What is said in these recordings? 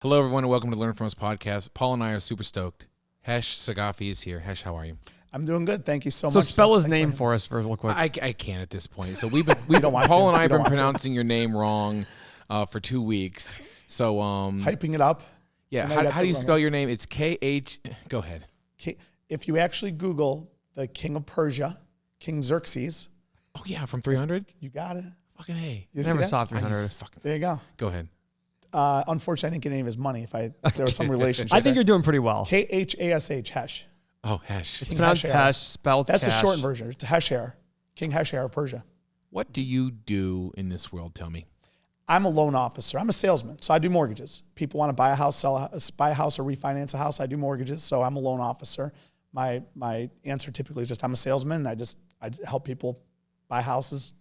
Hello, everyone, and welcome to Learn From Us podcast. Paul and I are super stoked. Khash Saghafi is here. Khash, how are you? I'm doing good. Thank you so much. So spell his name for us real quick. I can't at this point. So Paul and I have been pronouncing your name wrong for 2 weeks. So hyping it up. Yeah. How do you spell your name? It's K-H. Go ahead. If you actually Google the King of Persia, King Xerxes. Oh yeah, from 300. You got it. Fucking A. You never saw 300. There you go. Go ahead. Unfortunately, I didn't get any of his money. If there was some relationship. I think you're doing pretty well. K-H-A-S-H, Hesh. Oh, Hesh. It's pronounced Hesh, spelled That's Cash. the shortened version. It's Hesher. King Hesher of Persia. What do you do in this world? Tell me. I'm a loan officer. I'm a salesman, so I do mortgages. People want to buy a house, buy a house, or refinance a house. I do mortgages, so I'm a loan officer. My answer typically is just I'm a salesman. I help people buy houses,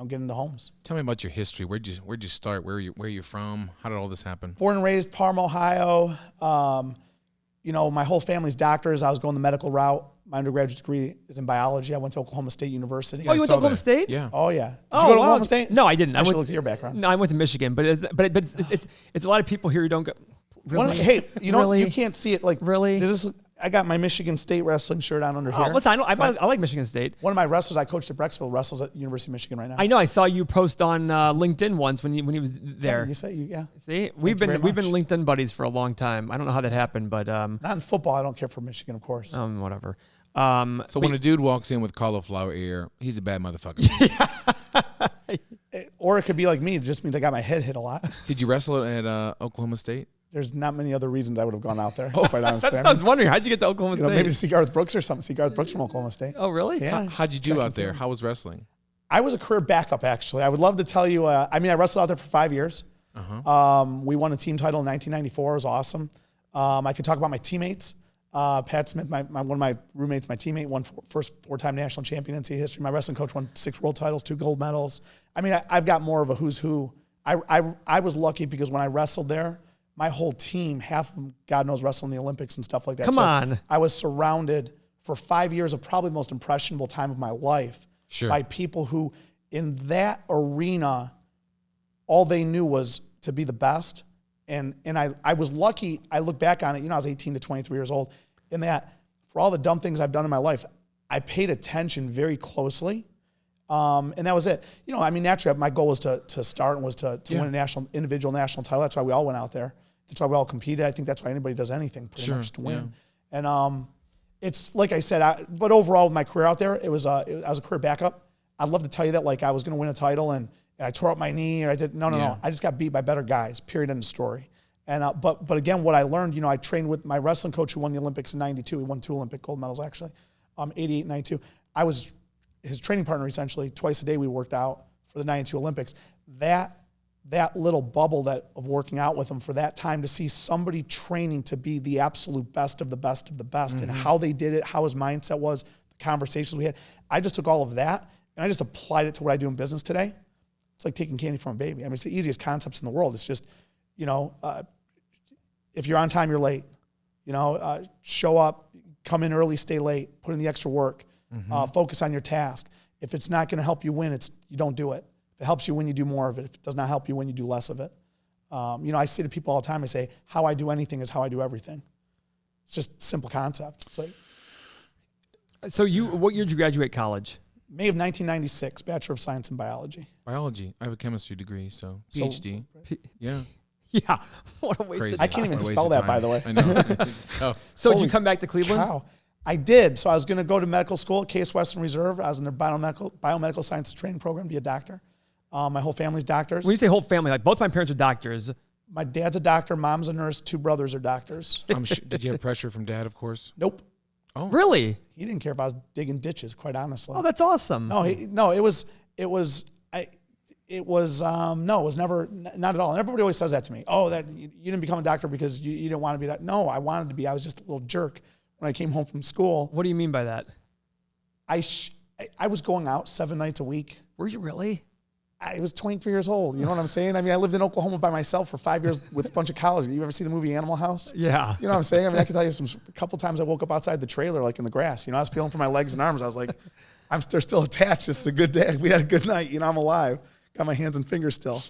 get into homes. Tell me about your history. Where'd you start? Where are you from? How did all this happen? Born and raised Parma, Ohio. My whole family's doctors. I was going the medical route. My undergraduate degree is in biology. I went to Oklahoma State University. Oh, you went to Oklahoma State? Yeah. Oh, yeah. Did Oh, you go to wow. Oklahoma State? No, I didn't. I should look at your background. No, I went to Michigan, but it's a lot of people here who don't go. Really? Hey, Really? you can't see it like Really? I got my Michigan State wrestling shirt on under here. Listen, I like Michigan State. One of my wrestlers I coached at Brecksville wrestles at University of Michigan right now. I know. I saw you post on LinkedIn once when he was there. Yeah. See, we've been LinkedIn buddies for a long time. I don't know how that happened, but not in football. I don't care for Michigan, of course. Whatever. So when a dude walks in with cauliflower ear, he's a bad motherfucker. Or it could be like me. It just means I got my head hit a lot. Did you wrestle at Oklahoma State? There's not many other reasons I would have gone out there, quite honestly. That's what I was wondering. How'd you get to Oklahoma State? Maybe to see Garth Brooks or something. See Garth Brooks from Oklahoma State. Oh, really? Yeah. How'd you do out there? How was wrestling? I was a career backup, actually. I would love to tell you. I wrestled out there for 5 years. We won a team title in 1994. It was awesome. I could talk about my teammates. Pat Smith, one of my roommates, my teammate, won first four-time national champion in NCAA history. My wrestling coach won 6 world titles, 2 gold medals. I've got more of a who's who. I was lucky because when I wrestled there, my whole team, half of them, God knows, wrestle in the Olympics and stuff like that. Come on. I was surrounded for 5 years of probably the most impressionable time of my life by people who, in that arena, all they knew was to be the best. And I was lucky. I look back on it, I was 18 to 23 years old, in that for all the dumb things I've done in my life, I paid attention very closely. And that was it. Naturally, my goal was to start and was to win a individual national title. That's why we all went out there. That's why we all competed. I think that's why anybody does anything pretty much to win. Yeah. And it's like I said, but overall with my career out there, I was a career backup. I'd love to tell you that like I was going to win a title and I tore up my knee or I did. No. I just got beat by better guys, period, end of story. And but again, what I learned, I trained with my wrestling coach who won the Olympics in 92. He won 2 Olympic gold medals, actually, 88 and 92. I was his training partner, essentially. Twice a day we worked out for the 92 Olympics. That little bubble of working out with him for that time, to see somebody training to be the absolute best of the best of the best, and how they did it, how his mindset was, the conversations we had. I just took all of that and I just applied it to what I do in business today. It's like taking candy from a baby. It's the easiest concepts in the world. It's just, if you're on time, you're late. Show up, come in early, stay late, put in the extra work, focus on your task. If it's not going to help you win, you don't do it. If it helps you win, you do more of it. If it does not help you win, you do less of it. I say to people all the time, I say, how I do anything is how I do everything. It's just a simple concept. So what year did you graduate college? May of 1996, Bachelor of Science in Biology. Biology. I have a chemistry degree, so PhD. Yeah. Yeah. What a waste of time. I can't even spell that, by the way. I know. It's tough. So did you come back to Cleveland? Cow. I did. So I was going to go to medical school at Case Western Reserve. I was in their biomedical science training program to be a doctor. My whole family's doctors. When you say whole family, like both my parents are doctors. My dad's a doctor. Mom's a nurse. 2 brothers are doctors. Did you have pressure from dad, of course? Nope. Oh, really? He didn't care if I was digging ditches, quite honestly. Oh, that's awesome. No, it was never, not at all. And everybody always says that to me. Oh, that you didn't become a doctor because you didn't want to be that. No, I wanted to be. I was just a little jerk when I came home from school. What do you mean by that? I was going out 7 nights a week. Were you really? I was 23 years old. You know what I'm saying? I lived in Oklahoma by myself for 5 years with a bunch of college. You ever see the movie Animal House? Yeah. You know what I'm saying? I can tell you a couple times I woke up outside the trailer, like in the grass. I was feeling for my legs and arms. I was like, they're still attached. This is a good day. We had a good night. I'm alive. Got my hands and fingers still.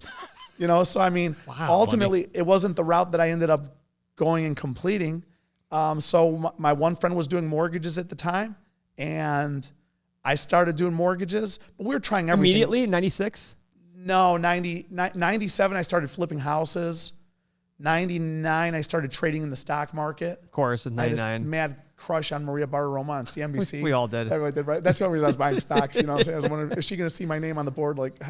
You know, so I mean, ultimately, it wasn't the route that I ended up going and completing. So my one friend was doing mortgages at the time, and I started doing mortgages, but we were trying everything. Immediately in 96? No, 97, I started flipping houses. 99, I started trading in the stock market. Of course, in 99. I had this mad crush on Maria Bartiromo on CNBC. We all did. Everybody did, right? That's the only reason I was buying stocks. You know what I'm saying? I was wondering, is she going to see my name on the board? Like,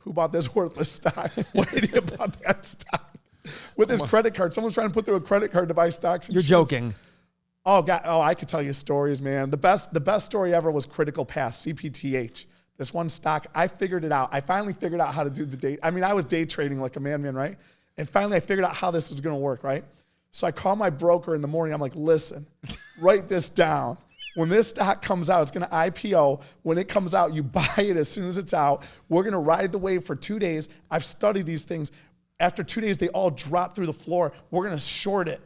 who bought this worthless stock? Why did you bought that stock? With his credit card. Someone's trying to put through a credit card to buy stocks. You're joking. Oh, God. Oh, I could tell you stories, man. The best story ever was Critical Path, CPTH. This one stock, I figured it out. I finally figured out how to do the day. I mean, I was day trading like a madman, right? And finally, I figured out how this was going to work, right? So I call my broker in the morning. I'm like, listen, write this down. When this stock comes out, it's going to IPO. When it comes out, you buy it as soon as it's out. We're going to ride the wave for 2 days. I've studied these things. After 2 days, they all drop through the floor. We're going to short it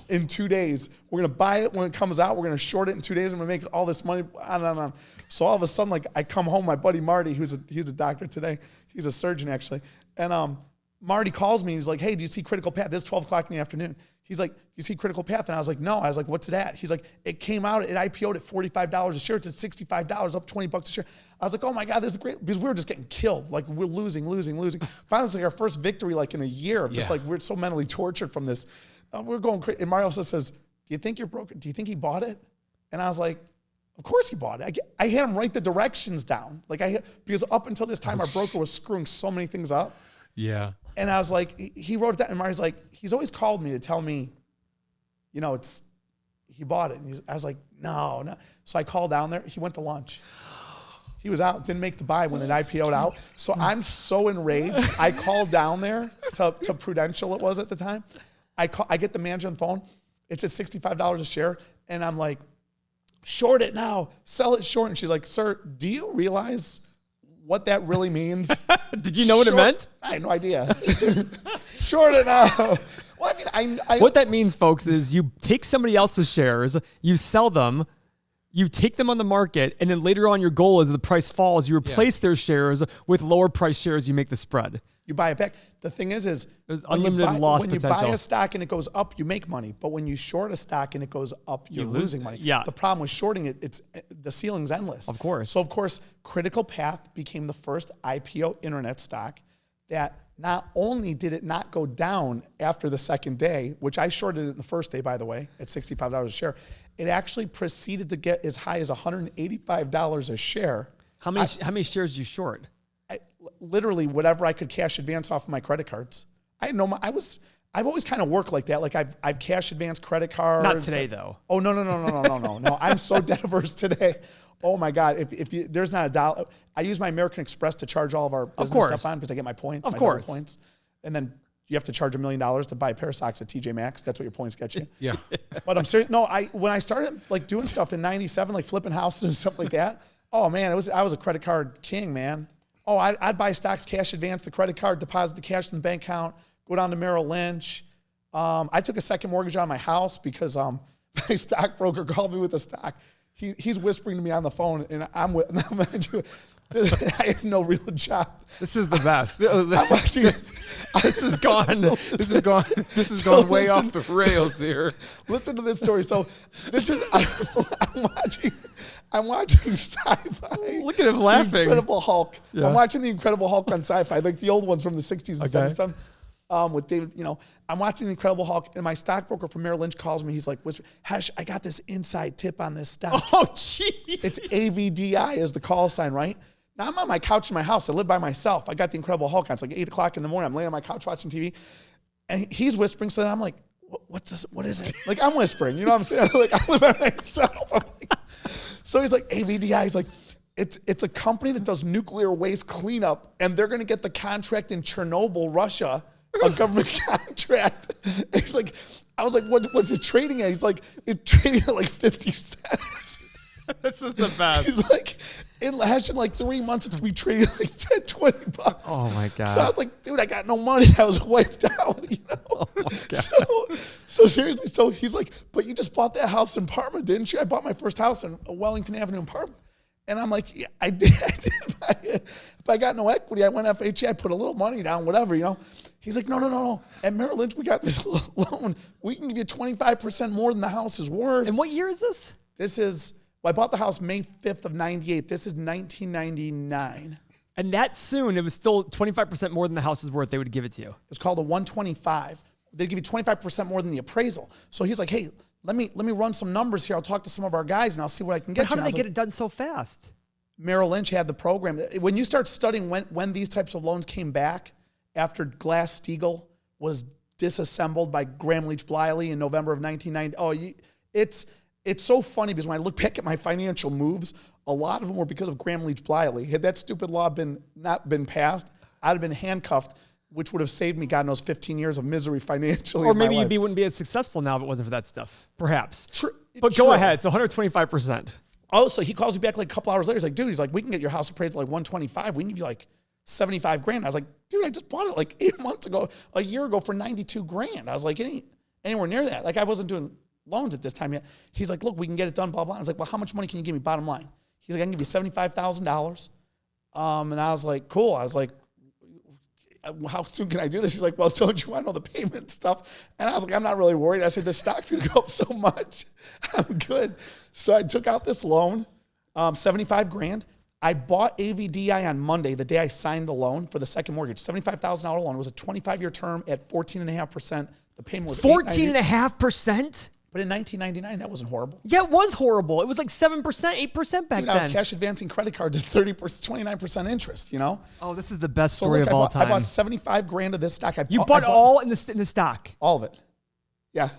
in 2 days. We're going to buy it when it comes out. We're going to short it in 2 days. And we're going to make all this money. On and on. So all of a sudden, like, I come home, my buddy Marty, he's a doctor today. He's a surgeon, actually. And Marty calls me. He's like, hey, do you see Critical Path? This is 12 o'clock in the afternoon. He's like, you see Critical Path? And I was like, no. I was like, what's it at? He's like, it came out, it IPO'd at $45 a share. It's at $65, up $20 a share. I was like, oh my God, this is great. Because we were just getting killed. Like, we're losing. Finally, it's like our first victory like in a year. Just like, we're so mentally tortured from this. We're going crazy. And Mario says, do you think you're broken? Do you think he bought it? And I was like, of course he bought it. I had him write the directions down. Because up until this time, our broker was screwing so many things up. Yeah. And I was like, he wrote it down. And Marty's like, he's always called me to tell me, you know, he bought it. And I was like, no. So I called down there. He went to lunch. He was out, didn't make the buy when it IPO'd out. So I'm so enraged. I called down there to Prudential, it was at the time. I get the manager on the phone. It's at $65 a share. And I'm like, short it now. Sell it short. And she's like, sir, do you realize what that really means? Did you know what it meant? I had no idea. Short it now. Well, I mean, what that means, folks, is you take somebody else's shares, you sell them, you take them on the market, and then later on your goal is the price falls, you replace their shares with lower price shares, you make the spread. You buy it back. The thing is there's unlimited loss potential. When you buy a stock and it goes up, you make money. But when you short a stock and it goes up, you're losing money. Yeah. The problem with shorting it, the ceiling's endless. Of course. So, of course, Critical Path became the first IPO internet stock that not only did it not go down after the second day, which I shorted it the first day, by the way, at $65 a share, it actually proceeded to get as high as $185 a share. How many shares did you short? Literally whatever I could cash advance off of my credit cards. I've always kind of worked like that. Like I've cash advance credit cards. Not today though. Oh no. I'm so debt averse today. Oh my God. If there's not a dollar, I use my American Express to charge all of our business stuff on because I get my points. Of course. Points. And then you have to charge $1 million to buy a pair of socks at TJ Maxx. That's what your points get you. Yeah. But I'm serious. No, when I started like doing stuff in 97, like flipping houses and stuff like that. Oh man, I was a credit card king, man. Oh, I'd buy stocks, cash advance the credit card, deposit the cash in the bank account, go down to Merrill Lynch. I took a second mortgage on my house because my stockbroker called me with a stock. He's whispering to me on the phone, and I have no real job. This is the best. I'm watching it. This is gone. This has gone way off the rails here. Listen to this story. So I'm watching Sci-Fi. Look at him laughing. The Incredible Hulk. Yeah. I'm watching The Incredible Hulk on Sci-Fi, like the old ones from the 60s and 70s. With David, I'm watching The Incredible Hulk, and my stockbroker from Merrill Lynch calls me. He's like, Hash, I got this inside tip on this stock. Oh, gee. It's AVDI is the call sign, right? Now I'm on my couch in my house. I live by myself. I got The Incredible Hulk on. It's like 8 o'clock in the morning. I'm laying on my couch watching TV, and he's whispering. So then I'm like, what's this? What is it? Like I'm whispering. You know what I'm saying? Like I live by myself. So he's like, AVDI. He's like, it's a company that does nuclear waste cleanup, and they're going to get the contract in Chernobyl, Russia, a government contract. And he's like, I was like, what's it trading at? He's like, it's trading at like 50 cents. This is the best. He's like, in 3 months, it's going to be trading like $10-20. Oh my God. So I was like, dude, I got no money. I was wiped out, Oh my God. So seriously, so he's like, but you just bought that house in Parma, didn't you? I bought my first house in Wellington Avenue in Parma. And I'm like, yeah, I did. if I got no equity, I went FHA, I put a little money down, whatever, you know. He's like, no. At Merrill Lynch, we got this loan. We can give you 25% more than the house is worth. And what year is this? This is, well, I bought the house May 5th of 98. This is 1999. And that soon, it was still 25% more than the house is worth. They would give it to you. It's called a 125. They give you 25% more than the appraisal. So he's like, hey, let me run some numbers here. I'll talk to some of our guys and I'll see what I can get. But how did they get it done so fast? Merrill Lynch had the program. When you start studying when these types of loans came back after Glass-Steagall was disassembled by Graham Leach Bliley in November of 1990. It's so funny because when I look back at my financial moves, a lot of them were because of Graham Leach Bliley. Had that stupid law not been passed, I'd have been handcuffed, which would have saved me, God knows, 15 years of misery financially. Or maybe you wouldn't be as successful now if it wasn't for that stuff. Perhaps. But True. Go ahead. So 125%. Oh, so he calls me back like a couple hours later. He's like, dude, we can get your house appraised at like 125. We can give you like 75 grand. I was like, dude, I just bought it like 8 months ago, a year ago for 92 grand. I was like, it ain't anywhere near that. Like I wasn't doing loans at this time yet. He's like, look, we can get it done, blah, blah. I was like, well, how much money can you give me, bottom line? He's like, I can give you $75,000. And I was like, cool. I was like, how soon can I do this? He's like, well, don't you want to know the payment stuff? And I was like, I'm not really worried. I said, the stock's going to go up so much. I'm good. So I took out this loan, 75 grand. I bought AVDI on Monday, the day I signed the loan for the second mortgage. $75,000 loan. It was a 25-year term at 14.5%. The payment was 14.5%? But in 1999, that wasn't horrible. Yeah, it was horrible. It was like 7%, 8% back then. I was cash advancing credit cards at 29% interest, you know? Oh, this is the best story of all time. I bought 75 grand of this stock. You bought all in the stock? All of it. Yeah.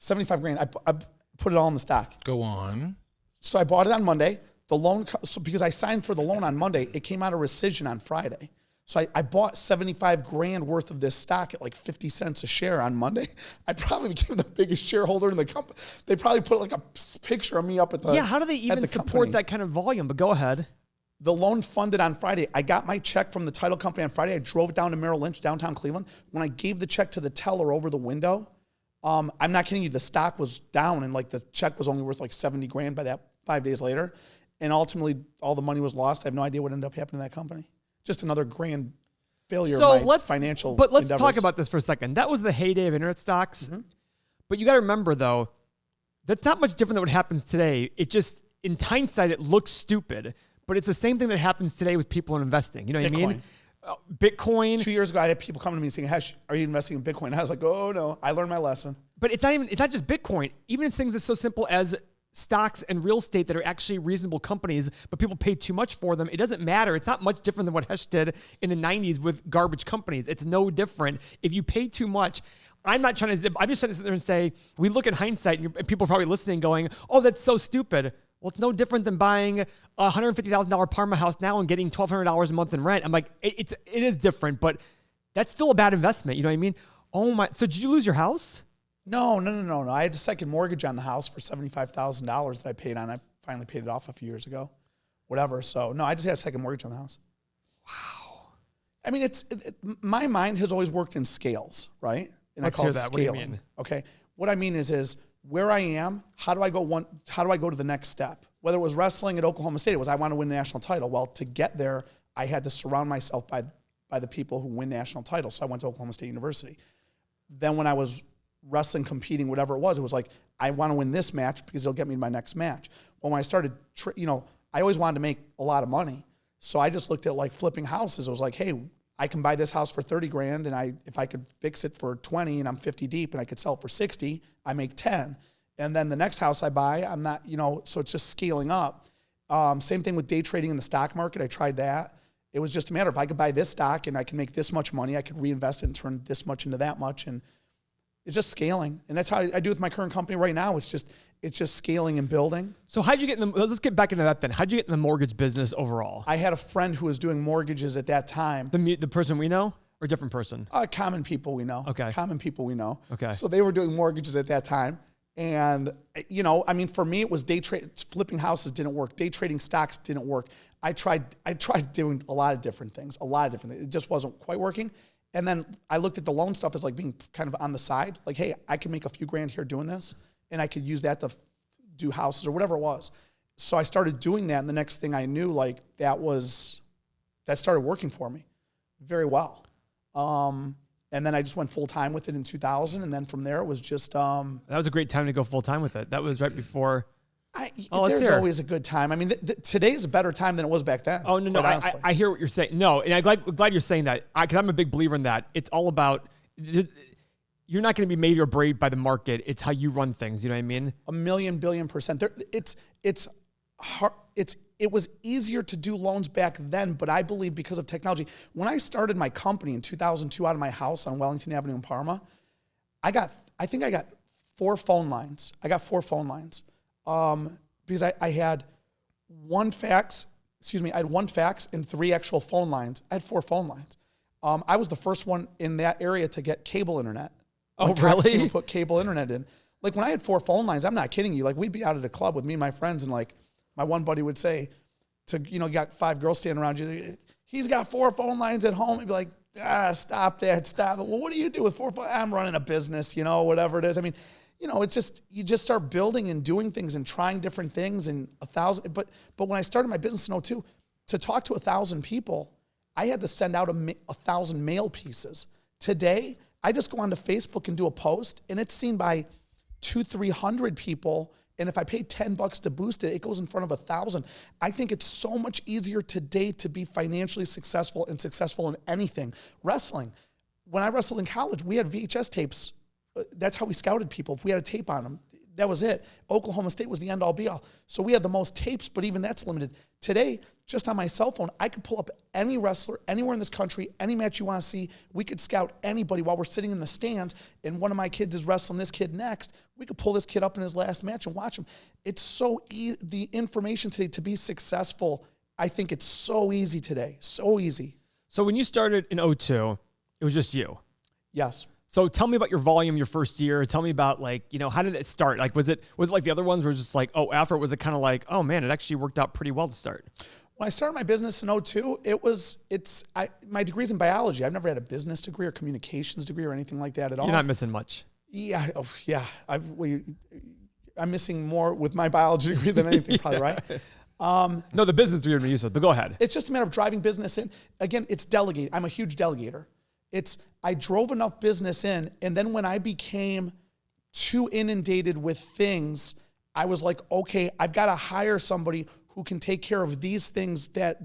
75 grand. I put it all in the stock. Go on. So I bought it on Monday. The loan, because I signed for the loan on Monday, it came out of rescission on Friday. So I bought 75 grand worth of this stock at like 50 cents a share on Monday. I probably became the biggest shareholder in the company. They probably put like a picture of me up at the Yeah, how do they even support that kind of volume? But go ahead. The loan funded on Friday. I got my check from the title company on Friday. I drove it down to Merrill Lynch, downtown Cleveland. When I gave the check to the teller over the window, I'm not kidding you, the stock was down and like the check was only worth like 70 grand by that 5 days later. And ultimately, all the money was lost. I have no idea what ended up happening to that company. Just another grand failure of my financial But let's endeavors. talk about this for a second. That was the heyday of internet stocks. Mm-hmm. But you got to remember, though, that's not much different than what happens today. It just, in hindsight, it looks stupid. But it's the same thing that happens today with people in investing. You know what I mean? Bitcoin. 2 years ago, I had people coming to me saying, Khash, are you investing in Bitcoin? And I was like, oh, no. I learned my lesson. But it's not just Bitcoin. Even it's things that's so simple as stocks and real estate that are actually reasonable companies, but people pay too much for them. It doesn't matter. It's not much different than what Khash did in the 90s with garbage companies. It's no different. If you pay too much, I'm just trying to sit there and say, we look at hindsight and people are probably listening going, oh, that's so stupid. Well, it's no different than buying a $150,000 Parma house now and getting $1,200 a month in rent. I'm like, it is different, but that's still a bad investment. You know what I mean? Oh my, so did you lose your house? No. I had a second mortgage on the house for $75,000 that I paid on. I finally paid it off a few years ago. Whatever. So, no, I just had a second mortgage on the house. Wow. I mean, my mind has always worked in scales, right? And Let's I call hear it that. scaling. What do you mean? Okay. What I mean is where I am, how do I go to the next step? Whether it was wrestling at Oklahoma State, it was I want to win the national title. Well, to get there, I had to surround myself by the people who win national titles. So I went to Oklahoma State University. Then when I was wrestling, competing, whatever it was like, I want to win this match because it'll get me to my next match. When I started, I always wanted to make a lot of money. So I just looked at like flipping houses. It was like, hey, I can buy this house for 30 grand and if I could fix it for 20 and I'm 50 deep and I could sell it for 60, I make 10. And then the next house I buy, I'm not, so it's just scaling up. Same thing with day trading in the stock market. I tried that. It was just a matter of I could buy this stock and I can make this much money. I could reinvest it and turn this much into that much. And it's just scaling. And that's how I do with my current company right now. It's just scaling and building. So how'd you get let's get back into that then. How'd you get in the mortgage business overall? I had a friend who was doing mortgages at that time. The person we know or a different person? Common people we know. Okay. Common people we know. Okay. So they were doing mortgages at that time. And, for me, it was day trade. Flipping houses didn't work. Day trading stocks didn't work. I tried doing a lot of different things. It just wasn't quite working. And then I looked at the loan stuff as like being kind of on the side. Like, hey, I can make a few grand here doing this, and I could use that to do houses or whatever it was. So I started doing that, and the next thing I knew, like, that was that started working for me very well. And then I just went full time with it in 2000. And then from there, it was just. That was a great time to go full time with it. That was right before. There's always a good time. I mean, today is a better time than it was back then. Oh, no. I hear what you're saying. No, and I'm glad you're saying that because I'm a big believer in that. It's all about. You're not going to be made or break by the market. It's how you run things. You know what I mean? A million billion percent. It's hard. It was easier to do loans back then, but I believe because of technology. When I started my company in 2002 out of my house on Wellington Avenue in Parma, I think I got 4 phone lines. Because I had one fax and 3 actual phone lines. I had 4 phone lines. I was the first one in that area to get cable internet. Oh, really? People put cable internet in. Like when I had 4 phone lines, I'm not kidding you. Like we'd be out at a club with me and my friends, and like my one buddy would say, you got 5 girls standing around you. He's got 4 phone lines at home. He'd be like, stop that, stop it. Well, what do you do with 4 phone? I'm running a business, whatever it is. I mean, it's just, you just start building and doing things and trying different things and 1,000. But when I started my business in 2002, to talk to 1,000 people, I had to send out 1,000 mail pieces. Today, I just go onto Facebook and do a post, and it's seen by 200-300 people. And if I pay $10 to boost it, it goes in front of 1,000. I think it's so much easier today to be financially successful and successful in anything. Wrestling. When I wrestled in college, we had VHS tapes. That's how we scouted people. If we had a tape on them, that was it. Oklahoma State was the end-all be-all. So we had the most tapes, but even that's limited. Today, just on my cell phone, I could pull up any wrestler anywhere in this country, any match you want to see. We could scout anybody while we're sitting in the stands, and one of my kids is wrestling this kid next. We could pull this kid up in his last match and watch him. It's so easy. The information today to be successful, I think it's so easy today. So easy. So when you started in 2002, it was just you? Yes. So tell me about your volume your first year. Tell me about how did it start? Like, was it like the other ones where it was just like, after, was it kind of like, oh man, it actually worked out pretty well to start? When I started my business in 2002, my degree's in biology. I've never had a business degree or communications degree or anything like that at all. You're not missing much. Yeah. Oh, yeah. I'm missing more with my biology degree than anything, probably, right? No, the business degree you said, but go ahead. It's just a matter of driving business in. Again, it's delegate. I'm a huge delegator. I drove enough business in, and then when I became too inundated with things, I was like, okay, I've got to hire somebody who can take care of these things that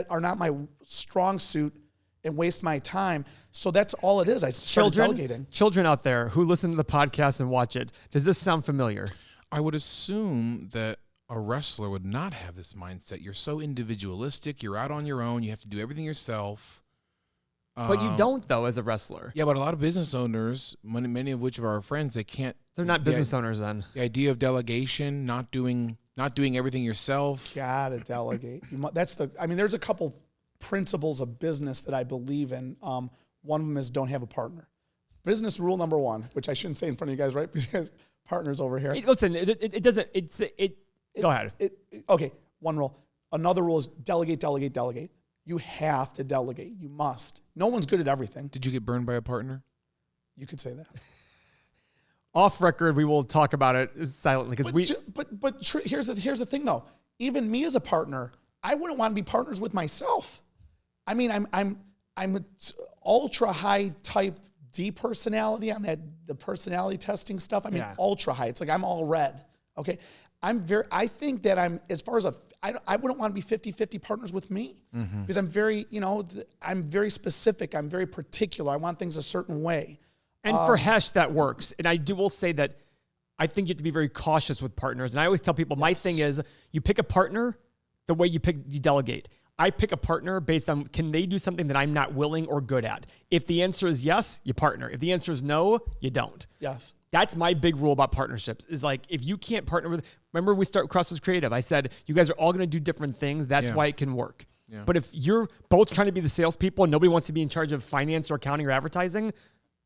are not my strong suit and waste my time. So that's all it is. I started delegating. Children out there who listen to the podcast and watch it, does this sound familiar? I would assume that a wrestler would not have this mindset. You're so individualistic. You're out on your own. You have to do everything yourself. But you don't, though, as a wrestler. Yeah, but a lot of business owners, many of which of our friends, they can't. They're not business owners then. The idea of delegation, not doing everything yourself. Gotta delegate. There's a couple principles of business that I believe in. One of them is don't have a partner. Business rule number 1, which I shouldn't say in front of you guys, right? Because partners over here. Listen, it doesn't. Go ahead. Okay, one rule. Another rule is delegate, delegate, delegate. You have to delegate. You must. No one's good at everything. Did you get burned by a partner? You could say that. Off record, we will talk about it silently because here's the thing though. Even me as a partner, I wouldn't want to be partners with myself. I mean, I'm an ultra high type D personality on the personality testing stuff. I mean, ultra high. It's like I'm all red. Okay. I think that as far as I wouldn't want to be 50-50 partners with me because I'm very, I'm very specific. I'm very particular. I want things a certain way. And for Hesh, that works. And I will say that I think you have to be very cautious with partners. And I always tell people, my thing is you pick a partner the way you delegate. I pick a partner based on, can they do something that I'm not willing or good at? If the answer is yes, you partner. If the answer is no, you don't. Yes. That's my big rule about partnerships is like, if you can't partner with, remember we start Crossroads Creative. I said, you guys are all going to do different things. That's why it can work. Yeah. But if you're both trying to be the salespeople and nobody wants to be in charge of finance or accounting or advertising,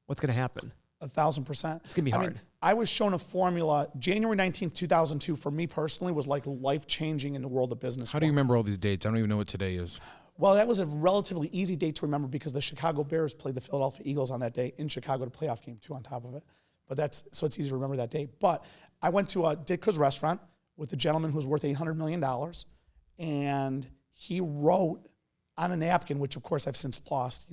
what's going to happen? 1,000%. It's going to be hard. I was shown a formula. January 19th, 2002, for me personally, was like life-changing in the world of business. How do you remember all these dates? I don't even know what today is. Well, that was a relatively easy date to remember because the Chicago Bears played the Philadelphia Eagles on that day in Chicago, the playoff game too on top of it. But so it's easy to remember that date. But I went to a Ditka's restaurant with a gentleman who was worth $800 million, and he wrote on a napkin, which of course I've since lost.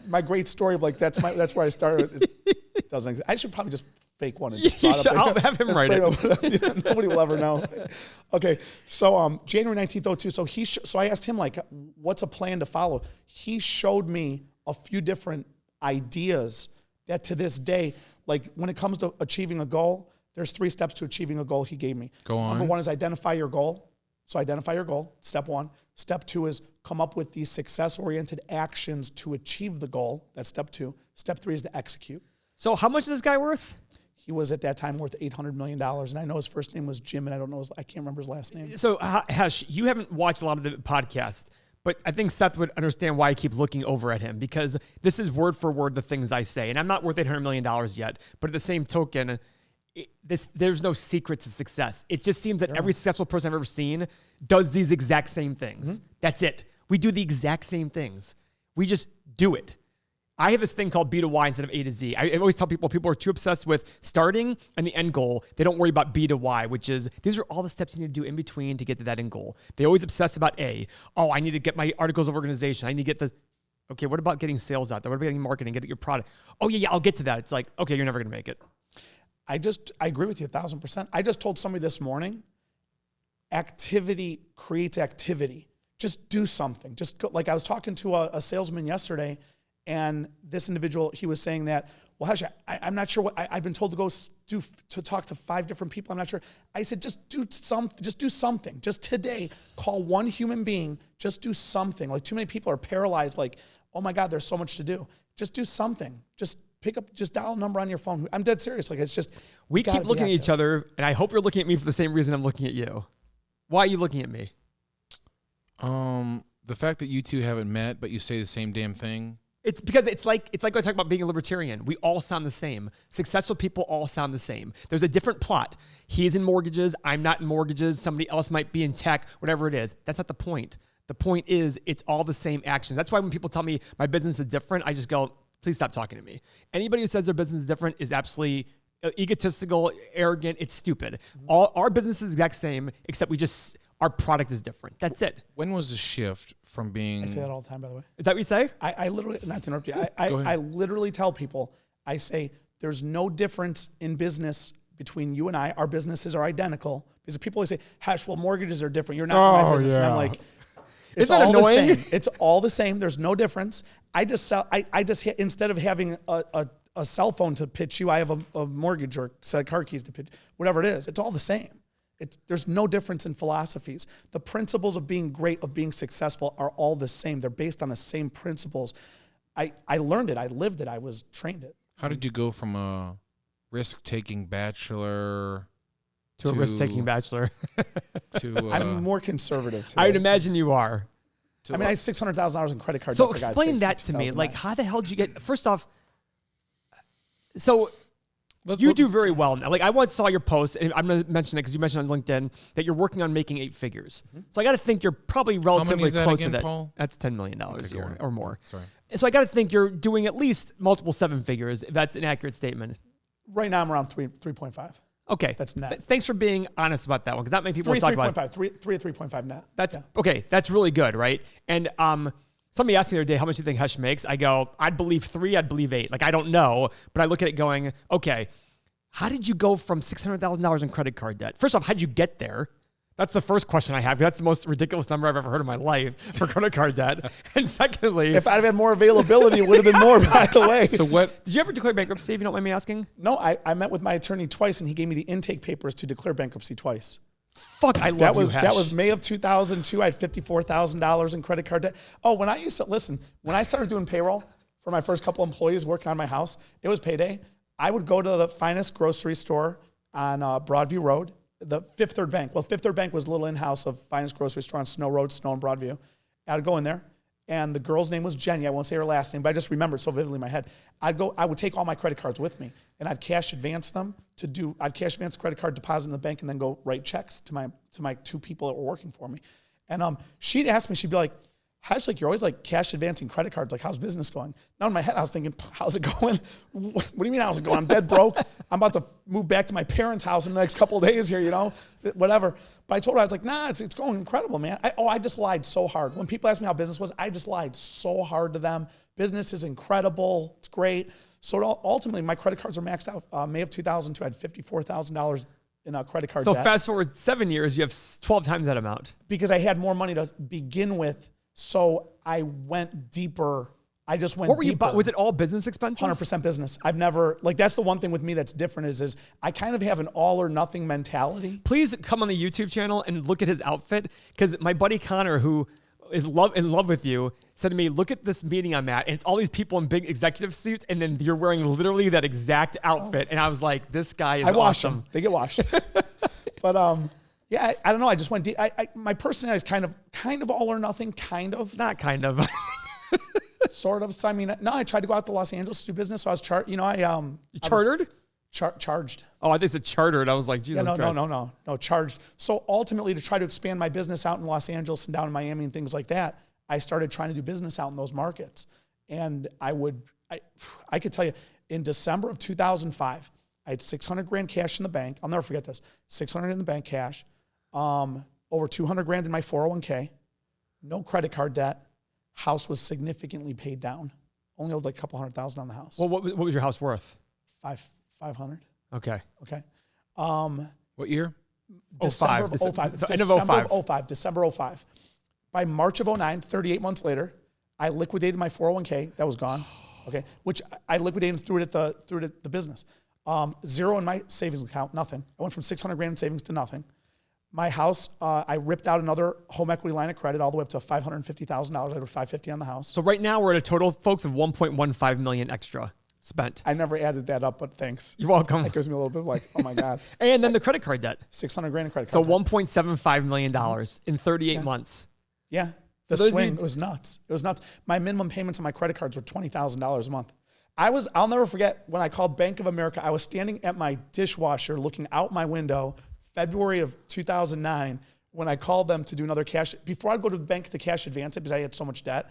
My great story of like that's where I started. It doesn't exist. I should probably just fake one and just I'll have him write it. Nobody will ever know. Okay, so January 19th, 2002. So I asked him like, what's a plan to follow? He showed me a few different ideas that to this day, like when it comes to achieving a goal, there's 3 steps to achieving a goal he gave me. Go on. Number 1 is identify your goal. So identify your goal, step 1. Step 2 is come up with these success-oriented actions to achieve the goal. That's step 2. Step 3 is to execute. So how much is this guy worth? He was at that time worth $800 million. And I know his first name was Jim, and I can't remember his last name. So Khash, you haven't watched a lot of the podcasts, but I think Seth would understand why I keep looking over at him, because this is word for word the things I say. And I'm not worth $800 million yet, but at the same token, there's no secret to success. It just seems that every successful person I've ever seen does these exact same things. Mm-hmm. That's it. We do the exact same things. We just do it. I have this thing called B to Y instead of A to Z. I always tell people are too obsessed with starting and the end goal. They don't worry about B to Y, which is these are all the steps you need to do in between to get to that end goal. They always obsess about A. Oh, I need to get my articles of organization. I need to get okay, what about getting sales out there? What about getting marketing, get your product? Oh, yeah, I'll get to that. It's like, okay, you're never going to make it. I agree with you 1,000%. I just told somebody this morning, activity creates activity. Just do something. Just go, like I was talking to a salesman yesterday, and this individual, he was saying that, well, Khash, I'm not sure what, I've been told to go to talk to 5 different people. I'm not sure. I said, just do something. Just today, call one human being, just do something. Like too many people are paralyzed, like, oh my God, there's so much to do. Just do something. Just dial a number on your phone. I'm dead serious. Like it's just, we keep looking at each other, and I hope you're looking at me for the same reason I'm looking at you. Why are you looking at me? The fact that you two haven't met, but you say the same damn thing. It's because it's like I talk about being a libertarian. We all sound the same. Successful people all sound the same. There's a different plot. He's in mortgages. I'm not in mortgages. Somebody else might be in tech, whatever it is. That's not the point. The point is it's all the same actions. That's why when people tell me my business is different, I just go, please stop talking to me. Anybody who says their business is different is absolutely egotistical, arrogant. It's stupid. All our business is the exact same, except our product is different. That's it. When was the shift from being... I say that all the time, by the way. Is that what you say? I literally, not to interrupt you, I literally tell people, I say, there's no difference in business between you and I. Our businesses are identical. Because people always say, Khash, well, mortgages are different. You're not in my business. Yeah. And I'm like, it's all annoying? The same. It's all the same. There's no difference. Instead of having a cell phone to pitch you, I have a mortgage or a set of car keys to pitch, whatever it is. It's all the same. There's no difference in philosophies. The principles of being great, of being successful are all the same. They're based on the same principles. I learned it. I lived it. I was trained it. How did you go from a risk-taking bachelor to a risk-taking bachelor? I'm more conservative today. I would imagine you are. I had $600,000 in credit card debt. So explain that to me. Like, how the hell did you get? First off, so. You do very well now. Like I once saw your post, and I'm going to mention it because you mentioned on LinkedIn that you're working on making 8 figures. Mm-hmm. So I got to think you're probably relatively close to that. Paul? That's $10 million a year or more. Sorry. And so I got to think you're doing at least multiple 7 figures, if that's an accurate statement. Right now I'm around 3.5. Okay. That's net. Thanks for being honest about that one, because not many people talk about 3 or 3.5 net. That's okay. That's really good, right? And somebody asked me the other day, how much do you think Khash makes? I go, I'd believe 3, I'd believe 8. Like I don't know, but I look at it going, okay, how did you go from $600,000 in credit card debt? First off, how did you get there? That's the first question I have. That's the most ridiculous number I've ever heard in my life for credit card debt. And secondly, if I'd have had more availability, it would have been more, by the way. So what? Did you ever declare bankruptcy, if you don't mind me asking? No, I met with my attorney twice, and he gave me the intake papers to declare bankruptcy twice. Fuck, I love you, Khash. That was May of 2002. I had $54,000 in credit card debt. Oh, when I started doing payroll for my first couple employees working on my house, it was payday. I would go to the finest grocery store on Broadview Road, the Fifth Third Bank. Well, Fifth Third Bank was a little in-house of finest grocery store on Snow Road, Snow and Broadview. I'd go in there, and the girl's name was Jenny. I won't say her last name, but I just remember it so vividly in my head. I would take all my credit cards with me, and I'd cash advance them I'd cash advance credit card deposit in the bank and then go write checks to my 2 people that were working for me. And she'd ask me, she'd be like, Hash, like, you're always like cash advancing credit cards. Like, how's business going? Now in my head, I was thinking, how's it going? What do you mean how's it going? I'm dead broke. I'm about to move back to my parents' house in the next couple of days here, whatever. But I told her, I was like, nah, it's going incredible, man. I just lied so hard. When people ask me how business was, I just lied so hard to them. Business is incredible. It's great. So ultimately, my credit cards are maxed out. May of 2002, I had $54,000 in a credit card debt. So fast forward 7 years, you have 12 times that amount. Because I had more money to begin with, so I went deeper. I just went deeper. Was it all business expenses? 100% business. I've never, like, that's the one thing with me that's different is I kind of have an all or nothing mentality. Please come on the YouTube channel and look at his outfit, because my buddy Connor, who is in love with you, said to me, look at this meeting I'm at, and it's all these people in big executive suits, and then you're wearing literally that exact outfit. And I was like, this guy is awesome. I wash them. They get washed. But yeah, I don't know. I just went deep. My personality is kind of all or nothing, kind of. Not kind of. Sort of. So, I mean, no, I tried to go out to Los Angeles to do business. So I was chartered. You chartered? Charged. Oh, I think it's chartered. I was like, Jesus Christ. No, charged. So ultimately, to try to expand my business out in Los Angeles and down in Miami and things like that, I started trying to do business out in those markets. And I could tell you, in December of 2005, I had $600,000 cash in the bank. I'll never forget this. $600 in the bank cash, over $200,000 in my 401k, no credit card debt. House was significantly paid down. Only owed like a couple $100,000 on the house. Well, what was your house worth? 500. Okay. What year? December 05. December 05. By March of 09, 38 months later, I liquidated my 401k. That was gone. Okay. Which I liquidated through it at the business. Zero in my savings account, nothing. I went from $600,000 in savings to nothing. My house, I ripped out another home equity line of credit all the way up to $550,000. I wrote $550,000 on the house. So right now we're at a total, folks, of $1.15 million extra spent. I never added that up, but thanks. You're welcome. That gives me a little bit of like, oh my God. And then the credit card debt. $600,000 in credit card so debt. $1.75 million in 38 months. Yeah. The swing was nuts. It was nuts. My minimum payments on my credit cards were $20,000 a month. I'll never forget when I called Bank of America. I was standing at my dishwasher looking out my window, February of 2009, when I called them to do another cash. Before I'd go to the bank to cash advance it because I had so much debt,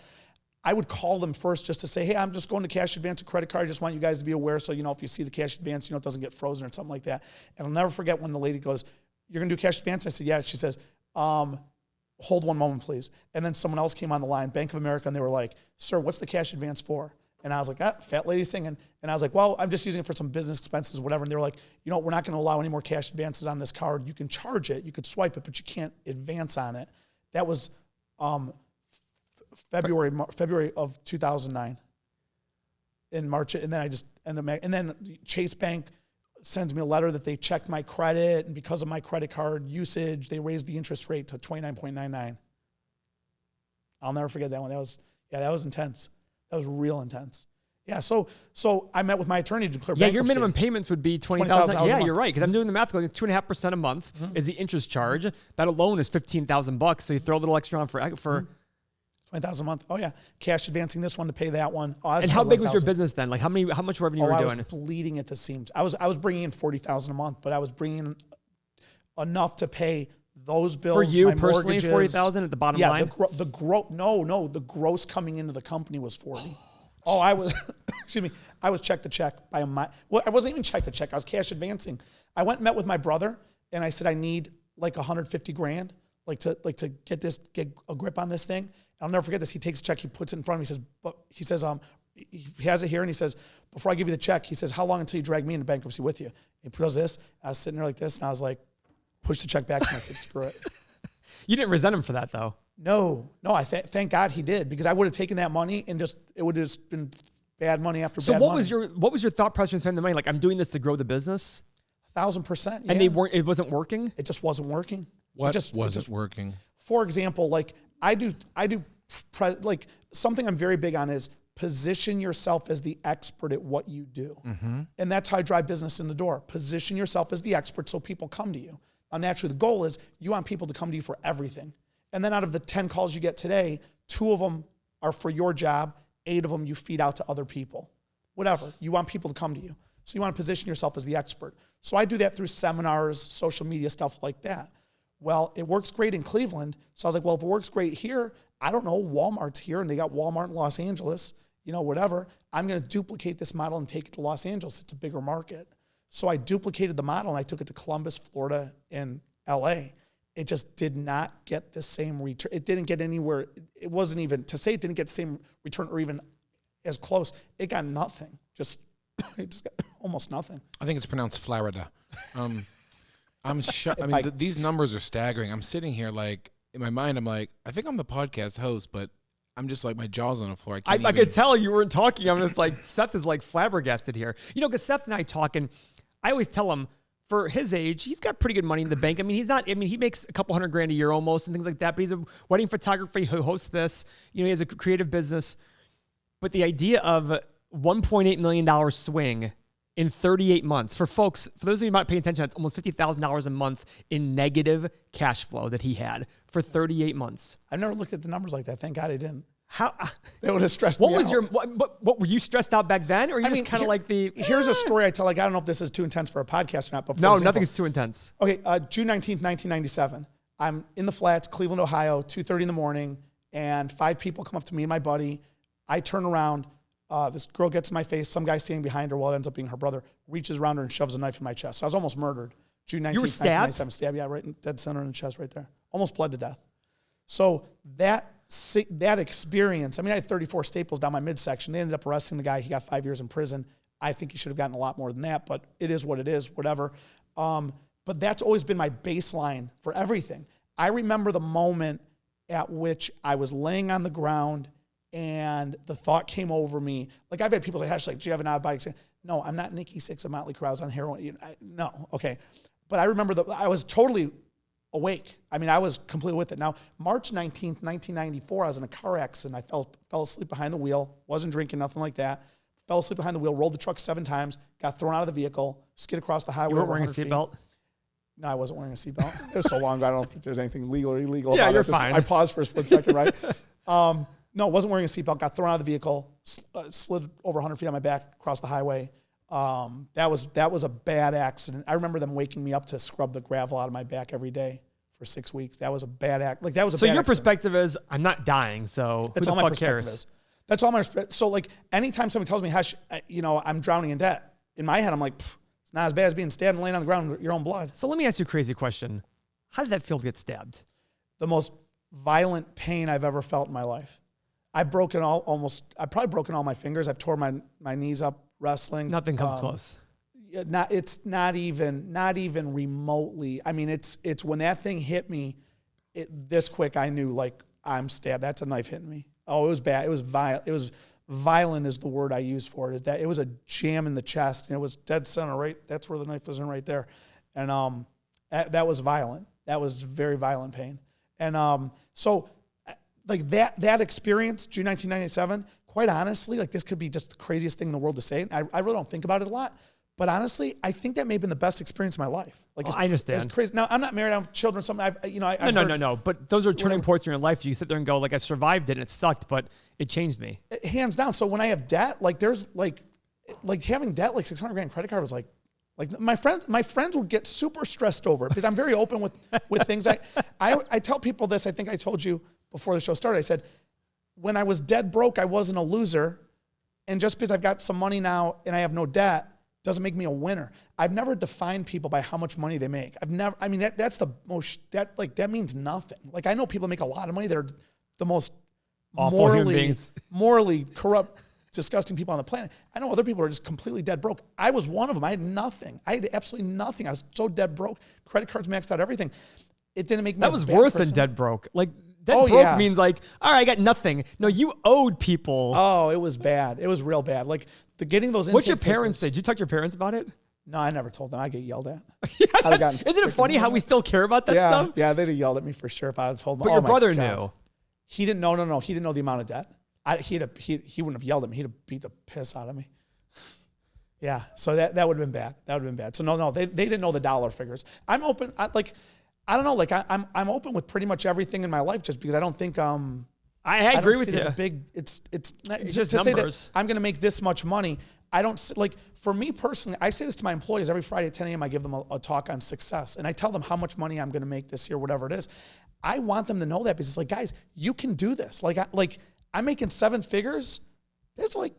I would call them first just to say, hey, I'm just going to cash advance a credit card. I just want you guys to be aware so, if you see the cash advance, it doesn't get frozen or something like that. And I'll never forget when the lady goes, you're going to do cash advance? I said, yeah. She says, hold one moment, please. And then someone else came on the line, Bank of America, and they were like, sir, what's the cash advance for? And I was like, fat lady singing. And I was like, well, I'm just using it for some business expenses, whatever. And they were like, we're not going to allow any more cash advances on this card. You can charge it, you could swipe it, but you can't advance on it. That was February of 2009. In March, and then Chase Bank sends me a letter that they checked my credit, and because of my credit card usage, they raised the interest rate to 29.99. I'll never forget that one. That was intense. That was real intense. Yeah, so I met with my attorney to declare bankruptcy. Yeah, your minimum payments would be $20,000. Yeah, you're right, because I'm doing the math. Like 2.5% a month is the interest charge. That alone is $15,000. So you throw a little extra on for $20,000 a month. Oh yeah, cash advancing this one to pay that one. Oh, and how big was your business then? Like how much revenue were you doing? I was bleeding at the seams. I was bringing in $40,000 a month, but I was bringing in enough to pay those bills. For you my personally, mortgages. $40,000 at the bottom line. The gross coming into the company was 40. Oh, I was, excuse me, I was check to check by well, I wasn't even check to check. I was cash advancing. I went and met with my brother, and I said I need like $150,000, to get a grip on this thing. I'll never forget this. He takes a check, he puts it in front of me. He says, he has it here, and he says, before I give you the check, he says, how long until you drag me into bankruptcy with you? And he does this. I was sitting there like this, and I was like, push the check back to him. I said, screw it. You didn't resent him for that, though. No. I thank God he did, because I would have taken that money and it would have just been bad money after bad money. So what was your thought process in spending the money? Like, I'm doing this to grow the business? 1,000%. Yeah. And it wasn't working? It just wasn't working. What wasn't working? For example, like something I'm very big on is position yourself as the expert at what you do. Mm-hmm. And that's how I drive business in the door. Position yourself as the expert so people come to you. Now, naturally, the goal is you want people to come to you for everything. And then out of the 10 calls you get today, 2 of them are for your job, 8 of them you feed out to other people. Whatever. You want people to come to you. So you want to position yourself as the expert. So I do that through seminars, social media, stuff like that. Well, it works great in Cleveland. So I was like, well, if it works great here, I don't know, Walmart's here and they got Walmart in Los Angeles, whatever. I'm going to duplicate this model and take it to Los Angeles. It's a bigger market. So I duplicated the model and I took it to Columbus, Florida, and LA. It just did not get the same return. It didn't get anywhere. It wasn't even, to say it didn't get the same return or even as close, it got nothing. It just got almost nothing. I think it's pronounced Florida. I'm shocked. These numbers are staggering. I'm sitting here like, in my mind, I'm like, I think I'm the podcast host, but I'm just like, my jaw's on the floor. I could tell you weren't talking. I'm just like, Seth is like flabbergasted here. Because Seth and I talk, and I always tell him, for his age, he's got pretty good money in the bank. He makes a couple $100,000 a year almost and things like that, but he's a wedding photographer. He hosts this. He has a creative business. But the idea of $1.8 million swing in 38 months, for those of you who might pay attention, that's almost $50,000 a month in negative cash flow that he had for 38 months. I've never looked at the numbers like that. Thank God I didn't. How that would have stressed me out. What were you stressed out back then, or you kind of like the? Here's a story I tell. I don't know if this is too intense for a podcast or not. But no, nothing's too intense. Okay, June 19th, 1997. I'm in the flats, Cleveland, Ohio, 2:30 in the morning, and 5 people come up to me and my buddy. I turn around. This girl gets in my face. Some guy standing behind her, well, it ends up being her brother, reaches around her and shoves a knife in my chest. So I was almost murdered. June 19th, 1997. Stabbed, yeah, right in dead center in the chest, right there. Almost bled to death. So that experience, I had 34 staples down my midsection. They ended up arresting the guy. He got 5 years in prison. I think he should have gotten a lot more than that, but it is what it is, whatever. But that's always been my baseline for everything. I remember the moment at which I was laying on the ground and the thought came over me. Like, I've had people say, Khash, do you have an out-of-body experience? No, I'm not Nikki Sixx of Motley Crue. I was on heroin. No, okay. But I remember I was totally awake. I was completely with it. Now, March 19th, 1994, I was in a car accident. I fell asleep behind the wheel, wasn't drinking, nothing like that. Fell asleep behind the wheel, rolled the truck 7 times, got thrown out of the vehicle, skid across the highway. You weren't wearing a seatbelt? No, I wasn't wearing a seatbelt. It was so long ago, I don't think there's anything legal or illegal about it. Yeah, you're fine. I paused for a split second, right? No, wasn't wearing a seatbelt, got thrown out of the vehicle, slid over 100 feet on my back across the highway. That was a bad accident. I remember them waking me up to scrub the gravel out of my back every day for 6 weeks. That was a bad act. Like, that was a so bad your accident. perspective is, I'm not dying, so that's who all the my fuck perspective cares? is. That's all my perspective. So, like, anytime somebody tells me, Khash, I'm drowning in debt, in my head, I'm like, it's not as bad as being stabbed and laying on the ground with your own blood. So let me ask you a crazy question. How did that feel to get stabbed? The most violent pain I've ever felt in my life. I've probably broken all my fingers. I've torn my knees up wrestling. Nothing comes close. It's not even remotely. It's when that thing hit me, this quick, I knew, like, I'm stabbed. That's a knife hitting me. Oh, it was bad. It was violent. It was violent is the word I use for it. Is that it was a jam in the chest, and it was dead center, right? That's where the knife was in, right there. And that was violent. That was very violent pain. And so, like, that experience, June 1997, quite honestly, like, this could be just the craziest thing in the world to say. I really don't think about it a lot. But honestly, I think that may have been the best experience of my life. Like, I understand. It's crazy. Now, I'm not married. I have children. Something. No. But those are turning points in your life. You sit there and go, like, I survived it and it sucked, but it changed me. Hands down. So when I have debt, like, there's like having debt, like $600,000 credit card was like my friends would get super stressed over it because I'm very open with things. I tell people this. I think I told you before the show started. I said, when I was dead broke, I wasn't a loser, and just because I've got some money now and I have no debt doesn't make me a winner. I've never defined people by how much money they make. That means nothing. Like, I know people that make a lot of money. They're the most morally corrupt, disgusting people on the planet. I know other people are just completely dead broke. I was one of them. I had nothing. I had absolutely nothing. I was so dead broke. Credit cards maxed out, everything. It didn't make me That was worse than dead broke. Like, dead broke means like, all right, I got nothing. No, you owed people. Oh, it was bad. It was real bad. Like, getting those. What's your parents say? Did you talk to your parents about it? No, I never told them. I get yelled at. Isn't it funny how we still care about that stuff? Yeah, they'd have yelled at me for sure if I had told them. But your brother knew. He didn't know. No, he didn't know the amount of debt. He wouldn't have yelled at me. He'd have beat the piss out of me. Yeah, so that would have been bad. That would have been bad. So no, they didn't know the dollar figures. I'm open. I don't know. Like, I'm open with pretty much everything in my life, just because I don't think I agree with you. It's big. It's just to numbers. Say that I'm going to make this much money. I don't, like, for me personally, I say this to my employees every Friday at 10 a.m. I give them a talk on success, and I tell them how much money I'm going to make this year, whatever it is. I want them to know that because it's like, guys, you can do this. Like I'm making 7 figures. It's like,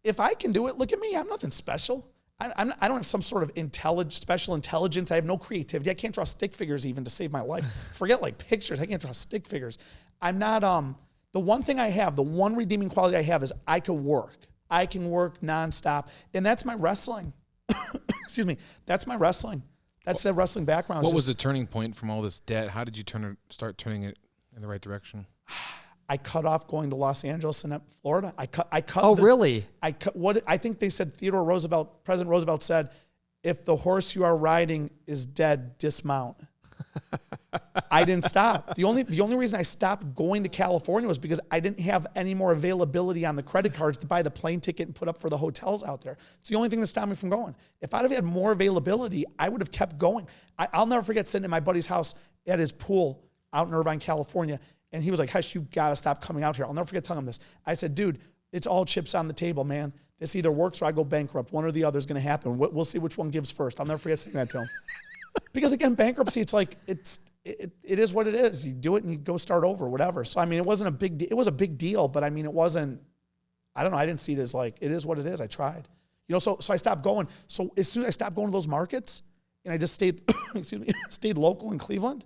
if I can do it, look at me. I'm nothing special. I don't have some sort of special intelligence. I have no creativity. I can't draw stick figures even to save my life. Forget like pictures. I can't draw stick figures. I'm not, the one thing I have, the one redeeming quality I have is I can work. I can work nonstop. And that's my wrestling. Excuse me. That's my wrestling. That's the wrestling background. What was the turning point from all this debt? How did you start turning it in the right direction? I cut off going to Los Angeles and Florida. I cut. Really? I cut what I think they said. President Roosevelt said, "If the horse you are riding is dead, dismount." I didn't stop. The only reason I stopped going to California was because I didn't have any more availability on the credit cards to buy the plane ticket and put up for the hotels out there. It's the only thing that stopped me from going. If I'd have had more availability, I would have kept going. I'll never forget sitting at my buddy's house at his pool out in Irvine, California, and he was like, "Hush, you've got to stop coming out here." I'll never forget telling him this. I said, "Dude, it's all chips on the table, man. This either works or I go bankrupt. One or the other is going to happen. We'll see which one gives first." I'll never forget saying that to him. Because again, bankruptcy, it's like, it is what it is. You do it and you go start over, whatever. So, I mean, it wasn't a big deal. It was a big deal, but I mean, it wasn't, I don't know. I didn't see it as like, it is what it is. I tried, so I stopped going. So as soon as I stopped going to those markets and I just stayed, stayed local in Cleveland,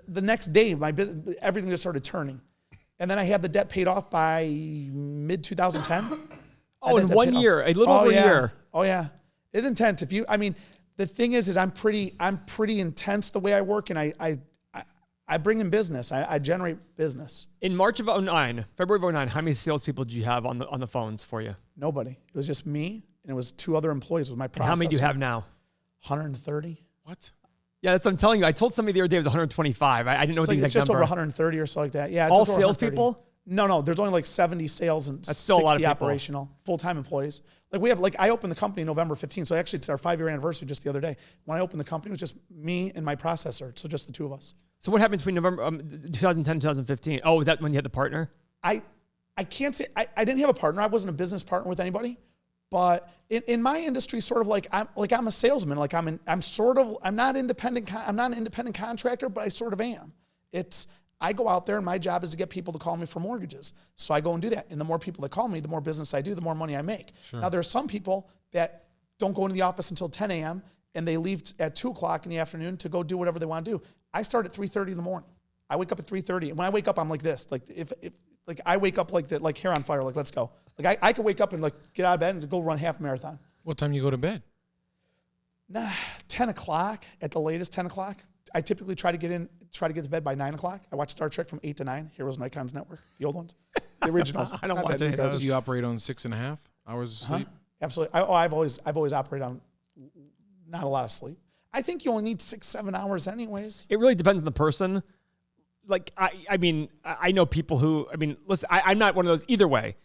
the next day, my business, everything just started turning. And then I had the debt paid off by mid 2010. Oh, in 1 year, a little over a year. Oh yeah. It's intense. The thing is I'm pretty intense the way I work, and I bring in business. I generate business. In March of 2009, February of 2009, how many salespeople did you have on the phones for you? Nobody. It was just me, and it was 2 other employees. It was my processor. And how many do you have now? 130. What? Yeah, that's what I'm telling you. I told somebody the other day it was 125. I didn't know the exact just number. over 130 or so like that. Yeah. All salespeople? No. There's only like 70 sales and that's still 60 a lot of operational full-time employees. I opened the company November 15th. So actually it's our 5-year anniversary just the other day. When I opened the company, it was just me and my processor. So just the 2 of us. So what happened between November 2010 2015? Oh, was that when you had the partner? I can't say I didn't have a partner. I wasn't a business partner with anybody. But in my industry, sort of I'm a salesman. I'm not independent. I'm not an independent contractor, but I sort of am. I go out there and my job is to get people to call me for mortgages. So I go and do that. And the more people that call me, the more business I do, the more money I make. Sure. Now there are some people that don't go into the office until 10 a.m. and they leave at 2 o'clock in the afternoon to go do whatever they want to do. I start at 3:30 in the morning. I wake up at 3:30. And when I wake up, I'm like this. Like if I wake up like that, like hair on fire, like let's go. Like I could wake up and like get out of bed and go run half a marathon. What time do you go to bed? 10 o'clock at the latest, 10 o'clock. I typically try to get to bed by 9 o'clock. I watch Star Trek from 8 to 9, Heroes of Nikon's Network, the old ones, the originals. I don't watch any of those. Do you operate on 6.5 hours of sleep? Absolutely. I've always operated on not a lot of sleep. I think you only need 6-7 hours anyways. It really depends on the person. Like, I mean, I know people who, listen, I'm not one of those either way.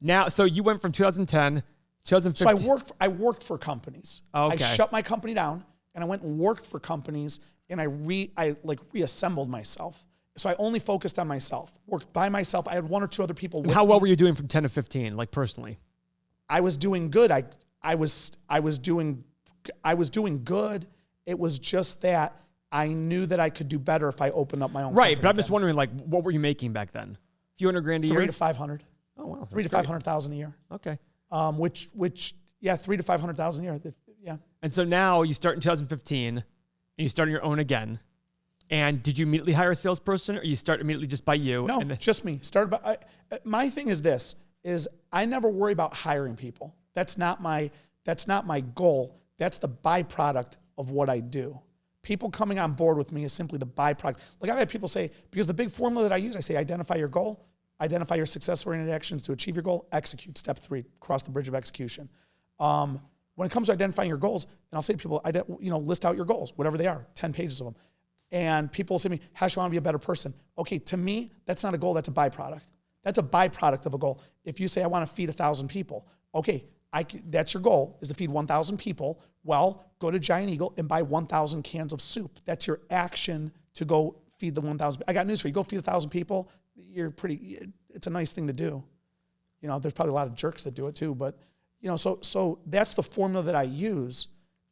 Now, so you went from 2010, 2015. So I worked for companies. Okay. I shut my company down and I went and worked for companies and I reassembled myself. So I only focused on myself, worked by myself. I had 1 or 2 other people with How well me. were you doing from 10 to 15, like personally? I was doing good. I was doing good. It was just that I knew that I could do better if I opened up my own Right, company but I'm just again. wondering, like, what were you making back then? A few $100,000 a year? 300 to 500. Oh wow, 300 to 500,000 a year. Okay. Which 300 to 500,000 a year. Yeah. And so now you start in 2015, and you start on your own again. And did you immediately hire a salesperson, or you start immediately just by you? No, just me. Started by my thing is this: I never worry about hiring people. That's not my goal. That's the byproduct of what I do. People coming on board with me is simply the byproduct. Like I've had people say, because the big formula that I use, I say identify your goal, identify your success-oriented actions to achieve your goal, execute. Step 3, cross the bridge of execution. When it comes to identifying your goals, and I'll say to people, list out your goals, whatever they are, 10 pages of them. And people will say to me, Hash, I want to be a better person. Okay, to me, that's not a goal, that's a byproduct. That's a byproduct of a goal. If you say, I want to feed 1,000 people, okay, that's your goal, is to feed 1,000 people. Well, go to Giant Eagle and buy 1,000 cans of soup. That's your action to go feed the 1,000. I got news for you. Go feed 1,000 people. It's a nice thing to do. There's probably a lot of jerks that do it too, but so that's the formula that I use.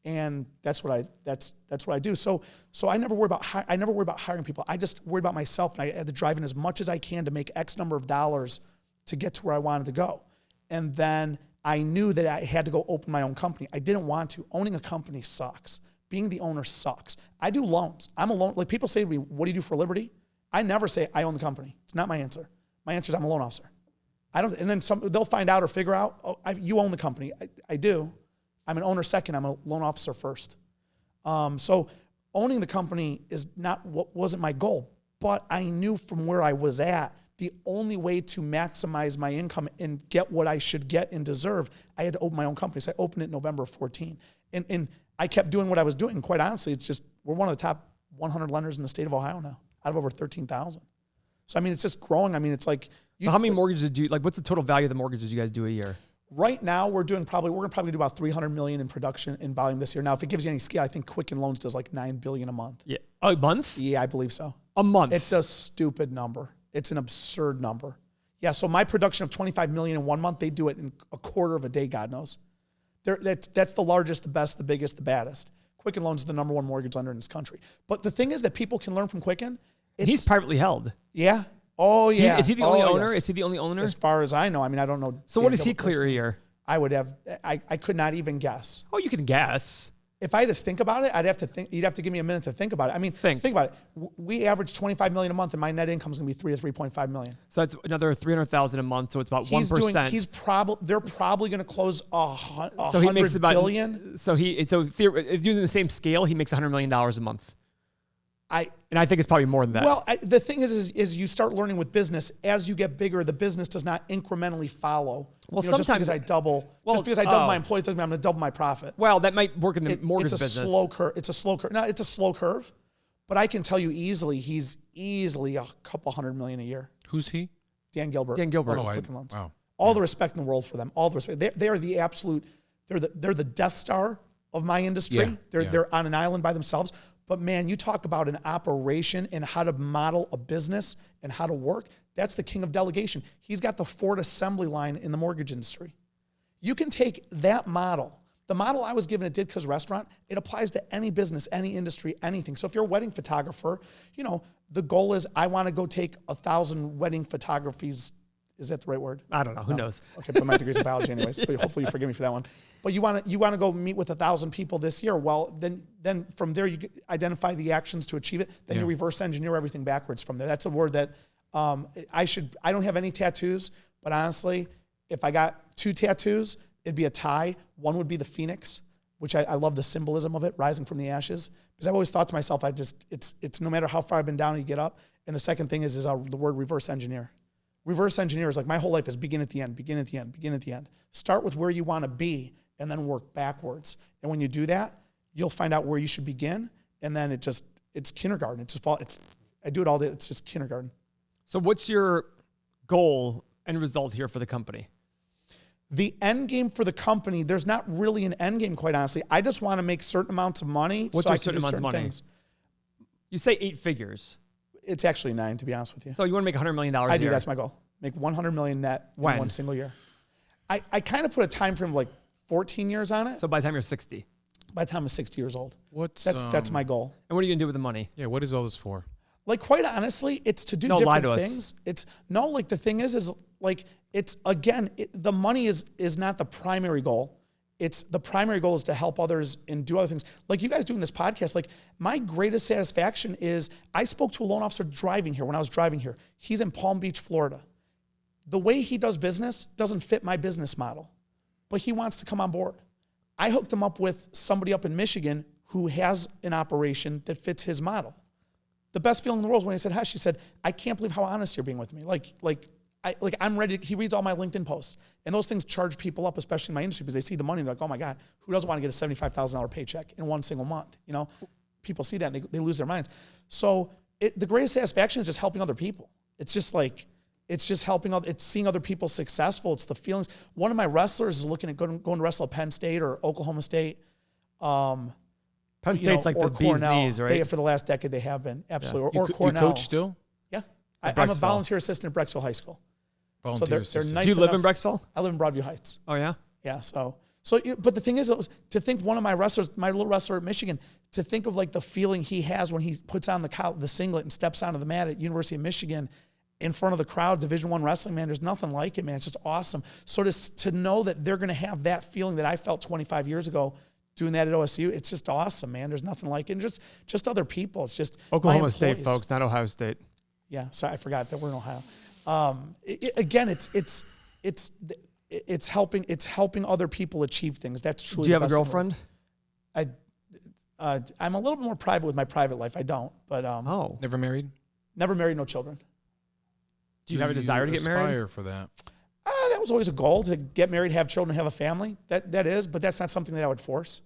And that's what I do. So I never worry about hiring people. I just worry about myself, and I had to drive in as much as I can to make X number of dollars to get to where I wanted to go. And then I knew that I had to go open my own company. I didn't want to. Owning a company sucks. Being the owner sucks. I do loans. I'm a loan. Like people say to me, "What do you do for a liberty?" I never say I own the company. It's not my answer. My answer is I'm a loan officer. I don't. And then they'll find out or figure out, "Oh, you own the company." I do. I'm an owner second. I'm a loan officer first. So owning the company wasn't my goal, but I knew from where I was at, the only way to maximize my income and get what I should get and deserve, I had to open my own company. So I opened it in November of 14. And I kept doing what I was doing. And quite honestly, it's just, we're one of the top 100 lenders in the state of Ohio now, out of over 13,000. So, I mean, it's just growing. I mean, it's like. So how many mortgages did you, like, what's the total value of the mortgages you guys do a year? Right now, we're going to probably do about $300 million in production in volume this year. Now, if it gives you any scale, I think Quicken Loans does like $9 billion a month. Yeah. A month? Yeah, I believe so. A month? It's a stupid number. It's an absurd number. Yeah, so my production of $25 million in 1 month, they do it in a quarter of a day, God knows. That's the largest, the best, the biggest, the baddest. Quicken Loans is the number one mortgage lender in this country. But the thing is that people can learn from Quicken. He's privately held. Yeah. Oh, yeah. Is he the only owner? Yes. Is he the only owner? As far as I know. I mean, I don't know. So what does he clear a year? I could not even guess. Oh, you can guess. If I had to think about it, I'd have to think. You'd have to give me a minute to think about it. I mean, think about it. We average $25 million a month, and my net income is going to be $3 to $3.5 million. So that's another $300,000 a month. So it's about 1%. They're probably going to close $100 so he makes about billion. So if using the same scale, he makes $100 million a month. And I think it's probably more than that. Well, the thing is you start learning with business as you get bigger. The business does not incrementally follow. Well, sometimes just because I double my employees doesn't mean I'm going to double my profit. Well, that might work in the mortgage business. It's a slow curve. No, it's a slow curve, but I can tell you easily, he's easily a couple $100 million a year. Who's he? Dan Gilbert. Dan Gilbert. Wow. All the respect in the world for them. All the respect. They are the absolute. They're the Death Star of my industry. Yeah. They're on an island by themselves. But man, you talk about an operation and how to model a business and how to work. That's the king of delegation. He's got the Ford assembly line in the mortgage industry. You can take that model. The model I was given at Didka's restaurant, it applies to any business, any industry, anything. So if you're a wedding photographer, the goal is I want to go take 1,000 wedding photographies. Is that the right word? I don't know. Who knows? Okay, but my degree's in biology anyway, so hopefully you forgive me for that one. But you want to go meet with 1,000 people this year. Well, then from there you identify the actions to achieve it. Then you reverse engineer everything backwards from there. That's a word that I don't have any tattoos, but honestly, if I got 2 tattoos, it'd be a tie. One would be the phoenix, which I love the symbolism of it, rising from the ashes. Because I've always thought to myself, it's no matter how far I've been down, you get up. And the second thing is the word reverse engineer. Reverse engineer is like my whole life is begin at the end, begin at the end, begin at the end. Start with where you want to be and then work backwards. And when you do that, you'll find out where you should begin. And then it's kindergarten. I do it all day. It's just kindergarten. So what's your goal and result here for the company? The end game for the company, there's not really an end game, quite honestly. I just want to make certain amounts of money so I can do certain things. You say 8 figures. It's actually 9, to be honest with you. So you want to make $100 million a year? I do. That's my goal. Make $100 million net in one single year. I kind of put a time frame of like 14 years on it. So by the time you're 60? By the time I'm 60 years old. That's my goal. And what are you going to do with the money? Yeah, what is all this for? Like, quite honestly, it's to do different things. The thing is like, it's, again, the money is not the primary goal. The primary goal is to help others and do other things. Like you guys doing this podcast, like my greatest satisfaction is I spoke to a loan officer when I was driving here. He's in Palm Beach, Florida. The way he does business doesn't fit my business model, but he wants to come on board. I hooked him up with somebody up in Michigan who has an operation that fits his model. The best feeling in the world was when he said, "Hush," he said, "I can't believe how honest you're being with me. I'm ready." He reads all my LinkedIn posts, and those things charge people up, especially in my industry, because they see the money. They're like, "Oh my God, who doesn't want to get a $75,000 paycheck in one single month?" People see that and they lose their minds. So the greatest satisfaction is just helping other people. It's just helping. It's seeing other people successful. It's the feelings. One of my wrestlers is looking at going to wrestle at Penn State or Oklahoma State. Penn State's like the bee's knees, right? For the last decade, they have been absolutely. Yeah. Or Cornell. You coach still? Yeah, I'm a volunteer assistant at Brexville High School. Volunteer assistant. Nice. Do you live in Brecksville? I live in Broadview Heights. Oh yeah. Yeah. So So, but the thing is, to think one of my wrestlers, my little wrestler at Michigan, to think of like the feeling he has when he puts on the singlet and steps onto the mat at University of Michigan in front of the crowd, Division I wrestling, man, there's nothing like it, man. It's just awesome. So to know that they're going to have that feeling that I felt 25 years ago doing that at OSU, it's just awesome, man. There's nothing like it. And just other people. It's just Oklahoma State, folks, not Ohio State. Yeah, sorry, I forgot that we're in Ohio. Again, it's helping other people achieve things. That's truly. Do you have a girlfriend? I'm a little bit more private with my private life. I don't, but never married. Never married, no children. Do you have a desire to get married? Aspire for that. That was always a goal, to get married, have children, have a family. That is, but that's not something that I would force.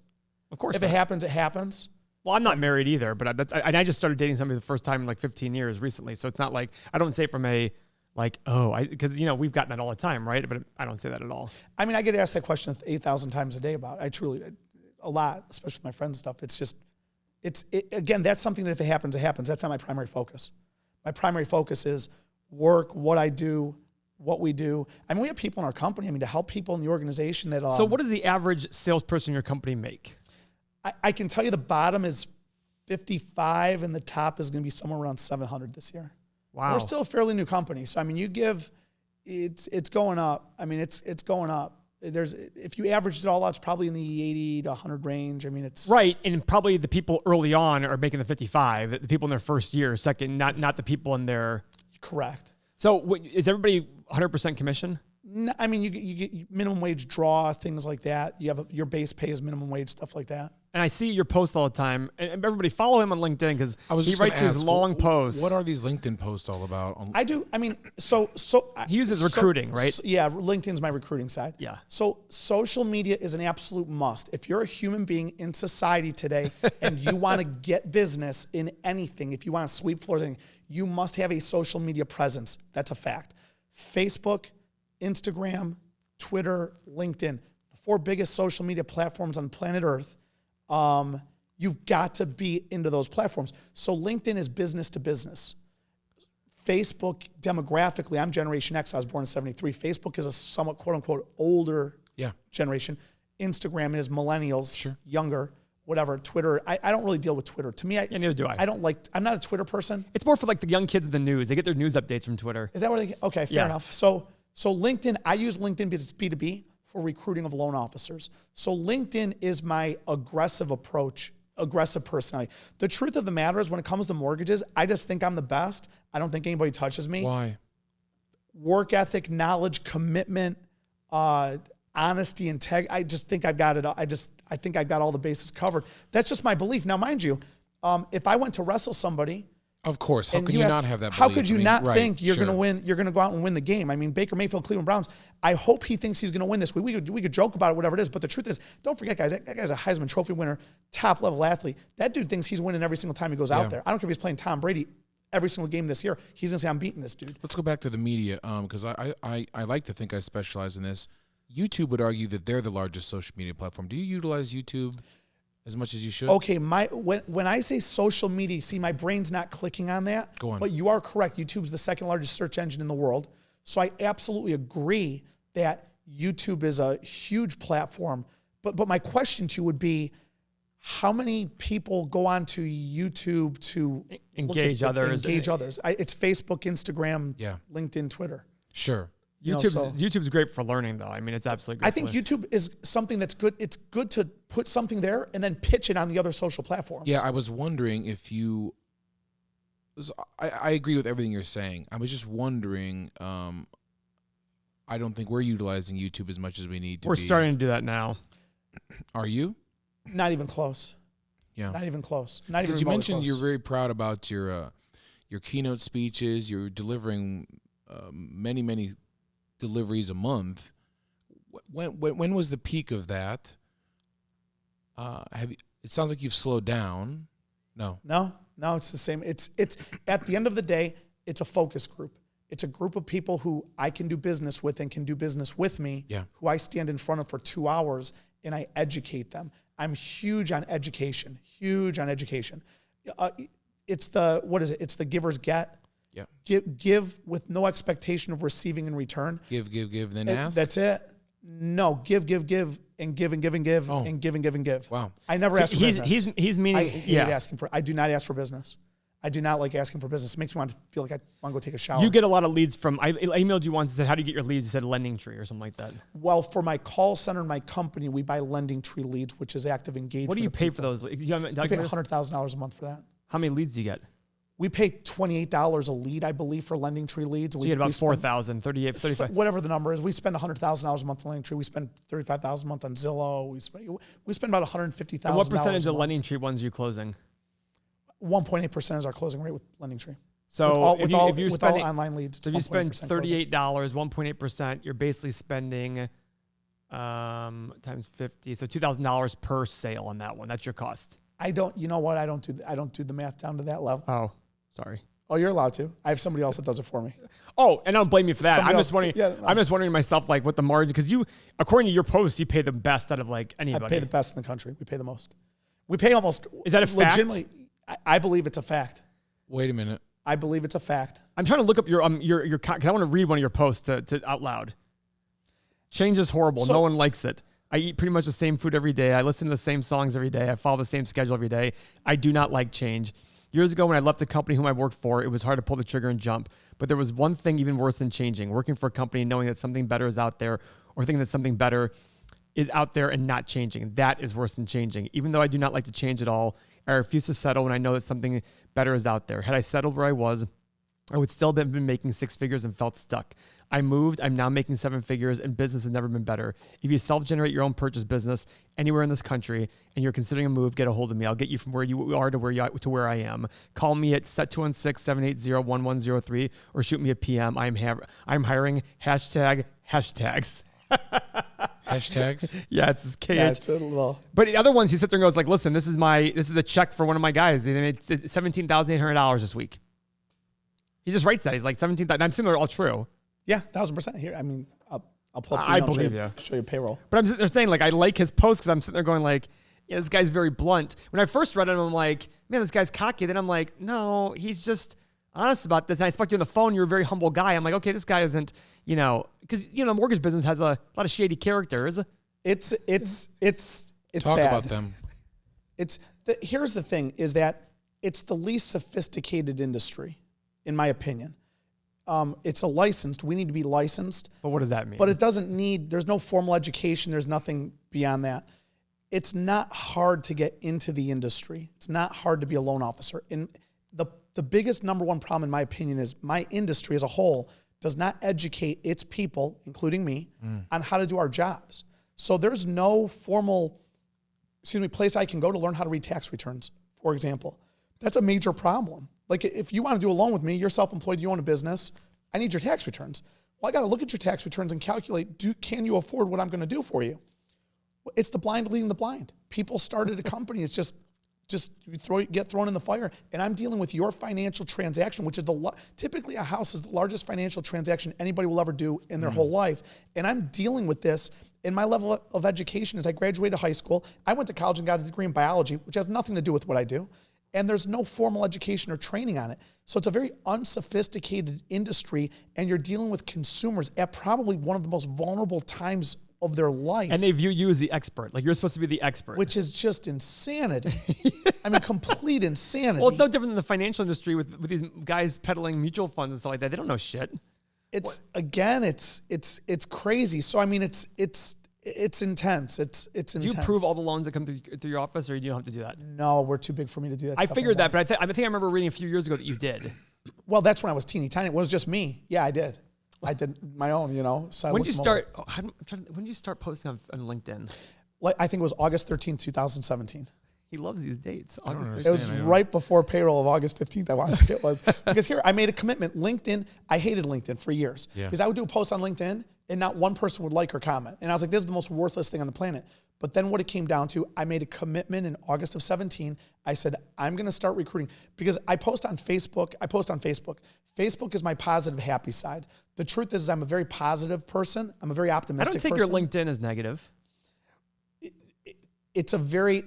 Of course, if it happens, it happens. Well, I'm not married either, but I just started dating somebody the first time in like 15 years recently. So it's not like, I don't say it from a like, because we've gotten that all the time, right? But I don't say that at all. I mean, I get asked that question 8,000 times a day about it. I truly, a lot, especially with my friends and stuff. It's just, again, that's something that if it happens, it happens. That's not my primary focus. My primary focus is work, what I do, what we do. I mean, we have people in our company, to help people in the organization that... So what does the average salesperson in your company make? I can tell you the bottom is 55 and the top is going to be somewhere around 700 this year. Wow. We're still a fairly new company. So, it's going up. It's going up. If you average it all out, it's probably in the 80 to 100 range. It's... Right, and probably the people early on are making the 55, the people in their first year, second, not the people in their... Correct. So is everybody 100% commission? No, you get minimum wage draw, things like that. You have your base pay is minimum wage, stuff like that. And I see your posts all the time. And everybody follow him on LinkedIn because he writes these long posts. What are these LinkedIn posts all about? I do. He uses recruiting, right? Yeah, LinkedIn's my recruiting side. Yeah. So social media is an absolute must. If you're a human being in society today and you want to get business in anything, if you want to sweep floors, you must have a social media presence. That's a fact. Facebook, Instagram, Twitter, LinkedIn, the 4 biggest social media platforms on planet Earth. You've got to be into those platforms. So LinkedIn is business to business. Facebook, demographically, I'm Generation X. I was born in 73. Facebook is a somewhat, quote unquote, older generation. Instagram is millennials, younger, whatever. Twitter, I don't really deal with Twitter. To me, neither do I. I'm not a Twitter person. It's more for like the young kids in the news. They get their news updates from Twitter. Is that where okay, fair enough. So LinkedIn, I use LinkedIn because it's B2B for recruiting of loan officers. So LinkedIn is my aggressive approach, aggressive personality. The truth of the matter is when it comes to mortgages, I just think I'm the best. I don't think anybody touches me. Why? Work ethic, knowledge, commitment, honesty, integrity. I just think I've got it. I think I've got all the bases covered. That's just my belief. Now, mind you, if I went to wrestle somebody, of course, how can you not have that belief? How could you not think you're going to win? You're going to go out and win the game. Baker Mayfield, Cleveland Browns. I hope he thinks he's going to win this. We could joke about it, whatever it is. But the truth is, don't forget, guys, that guy's a Heisman Trophy winner, top level athlete. That dude thinks he's winning every single time he goes out there. I don't care if he's playing Tom Brady every single game this year. He's going to say, I'm beating this dude. Let's go back to the media, because I like to think I specialize in this. YouTube would argue that they're the largest social media platform. Do you utilize YouTube as much as you should? Okay, when I say social media, see, my brain's not clicking on that. Go on. But you are correct. YouTube's the second largest search engine in the world. So I absolutely agree that YouTube is a huge platform. But my question to you would be, how many people go onto YouTube to engage others? It's Facebook, Instagram, LinkedIn, Twitter. Sure. YouTube's great for learning, though. It's absolutely great. I think YouTube is something that's good. It's good to put something there and then pitch it on the other social platforms. Yeah, I was wondering if you... I agree with everything you're saying. I was just wondering, I don't think we're utilizing YouTube as much as we need to. We're starting to do that now. Are you? Not even close. Yeah. Not even close. Not even because you mentioned close. You're very proud about your keynote speeches. You're delivering many deliveries a month. When was the peak of that? It sounds like you've slowed down. No, it's the same. It's at the end of the day, it's a focus group. It's a group of people who I can do business with and can do business with me, who I stand in front of for 2 hours and I educate them. I'm huge on education. It's the, what is it? It's the giver's get. Yeah. Give with no expectation of receiving in return. Give, then ask. That's it. No, give, and give and give and give and give and give and give. Wow. I never ask for business. He's meaning. I hate asking for. I do not ask for business. I do not like asking for business. It makes me want to feel like I want to go take a shower. You get a lot of leads from. I emailed you once and said, "How do you get your leads?" You said Lending Tree or something like that. Well, for my call center in my company, we buy Lending Tree leads, which is active engagement. What do you pay for those leads? We pay $100,000 a month for that. How many leads do you get? We pay $28 a lead, I believe, for Lending Tree leads. So you get about 4,000, 38, 35. Whatever the number is. We spend $100,000 a month on Lending Tree. We spend $35,000 a month on Zillow. We spend about $150,000. And what percentage of Lending Tree ones are you closing? 1.8% is our closing rate with Lending Tree. So if you're spending online leads, so if you spend $38, 1.8%, you're basically spending times 50, so $2,000 per sale on that one. That's your cost. You know what? I don't do the math down to that level. Oh, sorry. Oh, you're allowed to. I have somebody else that does it for me. Oh, and I don't blame you for that. Somebody I'm just wondering. Yeah, I'm just wondering myself, like, what the margin, because you, according to your posts, you pay the best out of like anybody. I pay the best in the country. We pay the most. We pay almost. Is that a fact? Legitimately, I believe it's a fact. Wait a minute. I believe it's a fact. I'm trying to look up your because I want to read one of your posts to out loud. Change is horrible. No one likes it. I eat pretty much the same food every day. I listen to the same songs every day. I follow the same schedule every day. I do not like change. Years ago when I left the company whom I worked for, it was hard to pull the trigger and jump. But there was one thing even worse than changing. Working for a company, knowing that something better is out there, or thinking that something better is out there and not changing. That is worse than changing. Even though I do not like to change at all, I refuse to settle when I know that something better is out there. Had I settled where I was, I would still have been making six figures and felt stuck. I moved, I'm now making seven figures, and business has never been better. If you self-generate your own purchase business anywhere in this country and you're considering a move, get a hold of me. I'll get you from where you are to where I am. Call me at 216-780-1103 or shoot me a PM. I'm hiring hashtags. Hashtags? Yeah, it's KH. Yeah, it's a little. But the other ones, he sits there and goes like, listen, this is the check for one of my guys. They made $17,800 this week. He just writes that. He's like 17,000. I'm assuming they're all true. Yeah, 1,000% here. I mean, I'll pull up. I believe you. Show you payroll. But I'm sitting there saying, like, I like his post because I'm sitting there going, like, yeah, this guy's very blunt. When I first read it, I'm like, man, this guy's cocky. Then I'm like, no, he's just honest about this. And I spoke to you on the phone. You're a very humble guy. I'm like, okay, this guy isn't, because the mortgage business has a lot of shady characters. It's Talk bad. about them. Here's the thing: is that it's the least sophisticated industry, in my opinion. It's a licensed. We need to be licensed. But what does that mean? But it doesn't need, there's no formal education. There's nothing beyond that. It's not hard to get into the industry. It's not hard to be a loan officer. And the biggest number one problem, in my opinion, is my industry as a whole does not educate its people, including me, on how to do our jobs. So there's no formal, place I can go to learn how to read tax returns, for example. That's a major problem. Like, if you want to do a loan with me, you're self-employed, you own a business, I need your tax returns. Well, I got to look at your tax returns and calculate, can you afford what I'm going to do for you? It's the blind leading the blind. People started a company, it's just get thrown in the fire. And I'm dealing with your financial transaction, which is typically a house is the largest financial transaction anybody will ever do in their whole life. And I'm dealing with this. And my level of education is I graduated high school. I went to college and got a degree in biology, which has nothing to do with what I do. And there's no formal education or training on it. So it's a very unsophisticated industry, and you're dealing with consumers at probably one of the most vulnerable times of their life. And they view you as the expert. Like, you're supposed to be the expert. Which is just insanity. I mean, complete insanity. Well, it's no different than the financial industry with these guys peddling mutual funds and stuff like that. They don't know shit. It's crazy. So I mean, it's intense. It's intense. Do you approve all the loans that come through your office, or you don't have to do that? No, we're too big for me to do that. I figured that, but I think I remember reading a few years ago that you did. Well, that's when I was teeny tiny. It was just me. Yeah, I did. I did my own, So when did you start? When did you start posting on LinkedIn? I think it was August 13th, 2017. He loves these dates. It was right before payroll of August 15th, I want to say it was. Because here, I made a commitment. LinkedIn, I hated LinkedIn for years. Yeah. Because I would do a post on LinkedIn, and not one person would like or comment. And I was like, this is the most worthless thing on the planet. But then what it came down to, I made a commitment in August of 17. I said, I'm going to start recruiting. Because I post on Facebook. Facebook is my positive, happy side. The truth is I'm a very positive person. I'm a very optimistic person. I don't take your LinkedIn as negative. It's the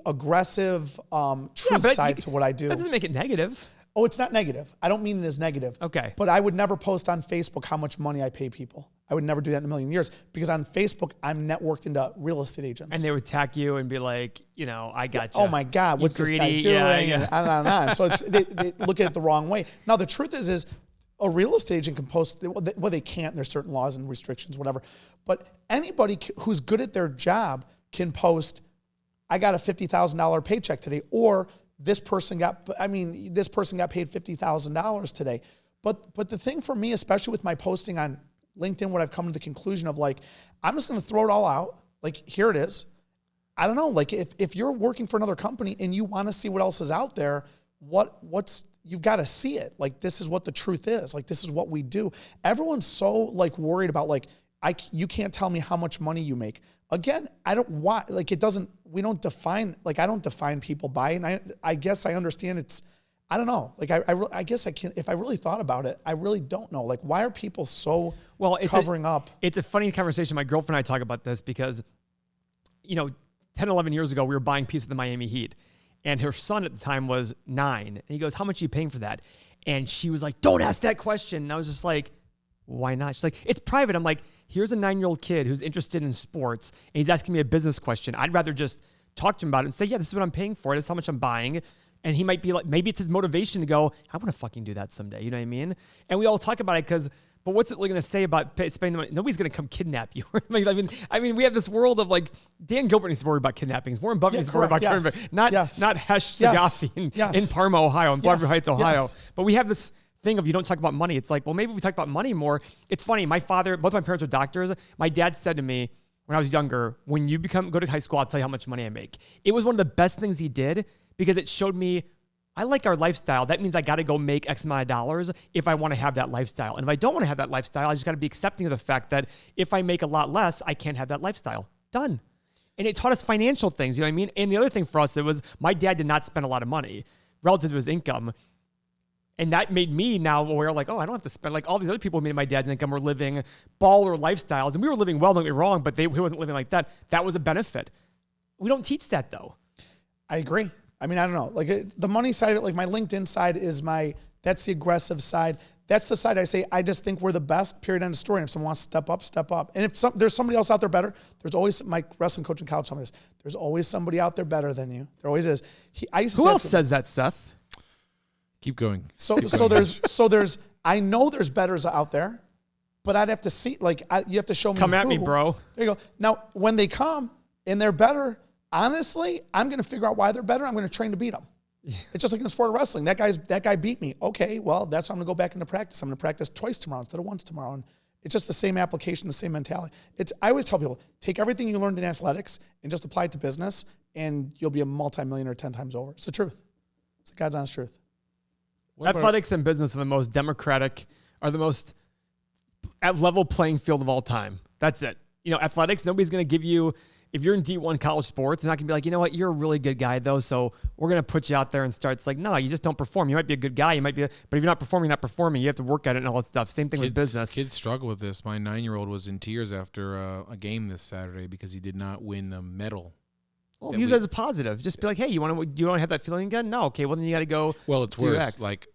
aggressive truth side to what I do. That doesn't make it negative. Oh, it's not negative. I don't mean it as negative. Okay. But I would never post on Facebook how much money I pay people. I would never do that in a million years because on Facebook, I'm networked into real estate agents. And they would attack you and be like, I got you. Oh my God, what's this guy doing? And on and on and on. So they look at it the wrong way. Now, the truth is a real estate agent can post, well, they can't. There's certain laws and restrictions, whatever. But anybody who's good at their job can post, I got a $50,000 paycheck today, or this person got paid $50,000 today. But the thing for me, especially with my posting on LinkedIn, what I've come to the conclusion of, like, I'm just going to throw it all out. Like, here it is. I don't know. Like, if you're working for another company and you want to see what else is out there, you've got to see it. Like, this is what the truth is. Like, this is what we do. Everyone's so like worried about like, you can't tell me how much money you make. Again, I don't define people by, and I guess I understand I don't know. Like, I guess I can, if I really thought about it, I really don't know. Like, why are people so covering up? It's a funny conversation. My girlfriend and I talk about this because, 10, 11 years ago, we were buying pieces of the Miami Heat, and her son at the time was 9. And he goes, how much are you paying for that? And she was like, don't ask that question. And I was just like, why not? She's like, it's private. I'm like, here's a 9-year-old kid who's interested in sports, and he's asking me a business question. I'd rather just talk to him about it and say, yeah, this is what I'm paying for. This is how much I'm buying. And he might be like, maybe it's his motivation to go, I want to fucking do that someday. You know what I mean? And we all talk about it but what's it really going to say about spending the money? Nobody's going to come kidnap you. I mean, we have this world of like, Dan Gilbert needs to worry about kidnappings. Warren Buffett needs to worry about kidnappings. Not Khash Saghafi in Parma, Ohio, in Barbary Heights, Ohio. But we have this thing of you don't talk about money. It's like, well, maybe we talk about money more. It's funny. Both my parents are doctors. My dad said to me when I was younger, when you go to high school, I'll tell you how much money I make. It was one of the best things he did because it showed me, I like our lifestyle. That means I got to go make X amount of dollars if I want to have that lifestyle. And if I don't want to have that lifestyle, I just got to be accepting of the fact that if I make a lot less, I can't have that lifestyle. Done. And it taught us financial things, you know what I mean? And the other thing for us, it was my dad did not spend a lot of money relative to his income. And that made me now aware, like, oh, I don't have to spend, like all these other people who made my dad's income were living baller lifestyles. And we were living well, don't get me wrong, but he wasn't living like that. That was a benefit. We don't teach that, though. I agree. I mean, I don't know. Like the money side of it, like my LinkedIn side is that's the aggressive side. That's the side I say, I just think we're the best, period, end of story. And if someone wants to step up, step up. And if there's somebody else out there better, there's always, my wrestling coach in college told me this, there's always somebody out there better than you. There always is. Who else says that, Seth? Keep going. So there's, I know there's betters out there, but I'd have to see, you have to show me. Come at me, bro. There you go. Now, when they come and they're better, honestly, I'm going to figure out why they're better. I'm going to train to beat them. Yeah. It's just like in the sport of wrestling. That guy beat me. Okay, well, that's why I'm going to go back into practice. I'm going to practice twice tomorrow instead of once tomorrow. And it's just the same application, the same mentality. I always tell people, take everything you learned in athletics and just apply it to business, and you'll be a multimillionaire 10 times over. It's the truth. It's the God's honest truth. Athletics and business are the most democratic, are the most at level playing field of all time. That's it. Athletics, nobody's going to give you, if you're in D1 college sports, they're not going to be like, you know what, you're a really good guy though, so we're going to put you out there and start. It's like, no, you just don't perform. You might be a good guy, but if you're not performing, you're not performing. You have to work at it and all that stuff. Same thing with business. Kids struggle with this. My 9-year-old was in tears after a game this Saturday because he did not win the medal. Well, use it as a positive. Just be like, hey, do you want to have that feeling again? No, okay. Well, then you got to go. Well, it's worse. X. Like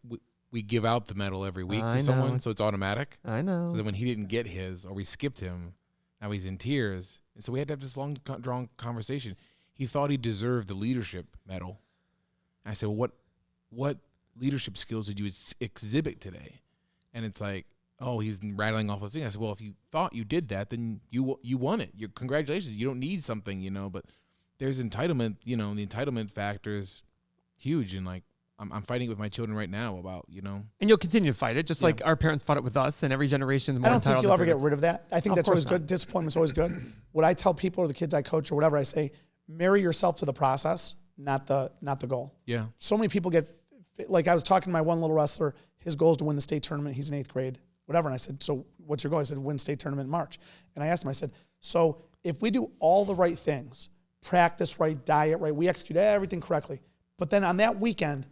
we give out the medal every week to someone, so it's automatic. I know. So then when he didn't get his, or we skipped him, now he's in tears, and so we had to have this long, drawn conversation. He thought he deserved the leadership medal. I said, well, what leadership skills did you exhibit today? And it's like, oh, he's rattling off those things. I said, well, if you thought you did that, then you won it. Congratulations. You don't need something, but. There's entitlement, the entitlement factor is huge. And like, I'm fighting with my children right now about, And you'll continue to fight it, just like our parents fought it with us, and every generation's more entitled. I don't think you'll ever get rid of that. I think that's always good. Disappointment's always good. What I tell people or the kids I coach or whatever, I say, marry yourself to the process, not the goal. Yeah. So many people get, like I was talking to my one little wrestler, his goal is to win the state tournament. He's in 8th grade, whatever. And I said, so what's your goal? I said, win state tournament in March. And I asked him, I said, so if we do all the right things, practice right, diet right, we execute everything correctly. But then on that weekend,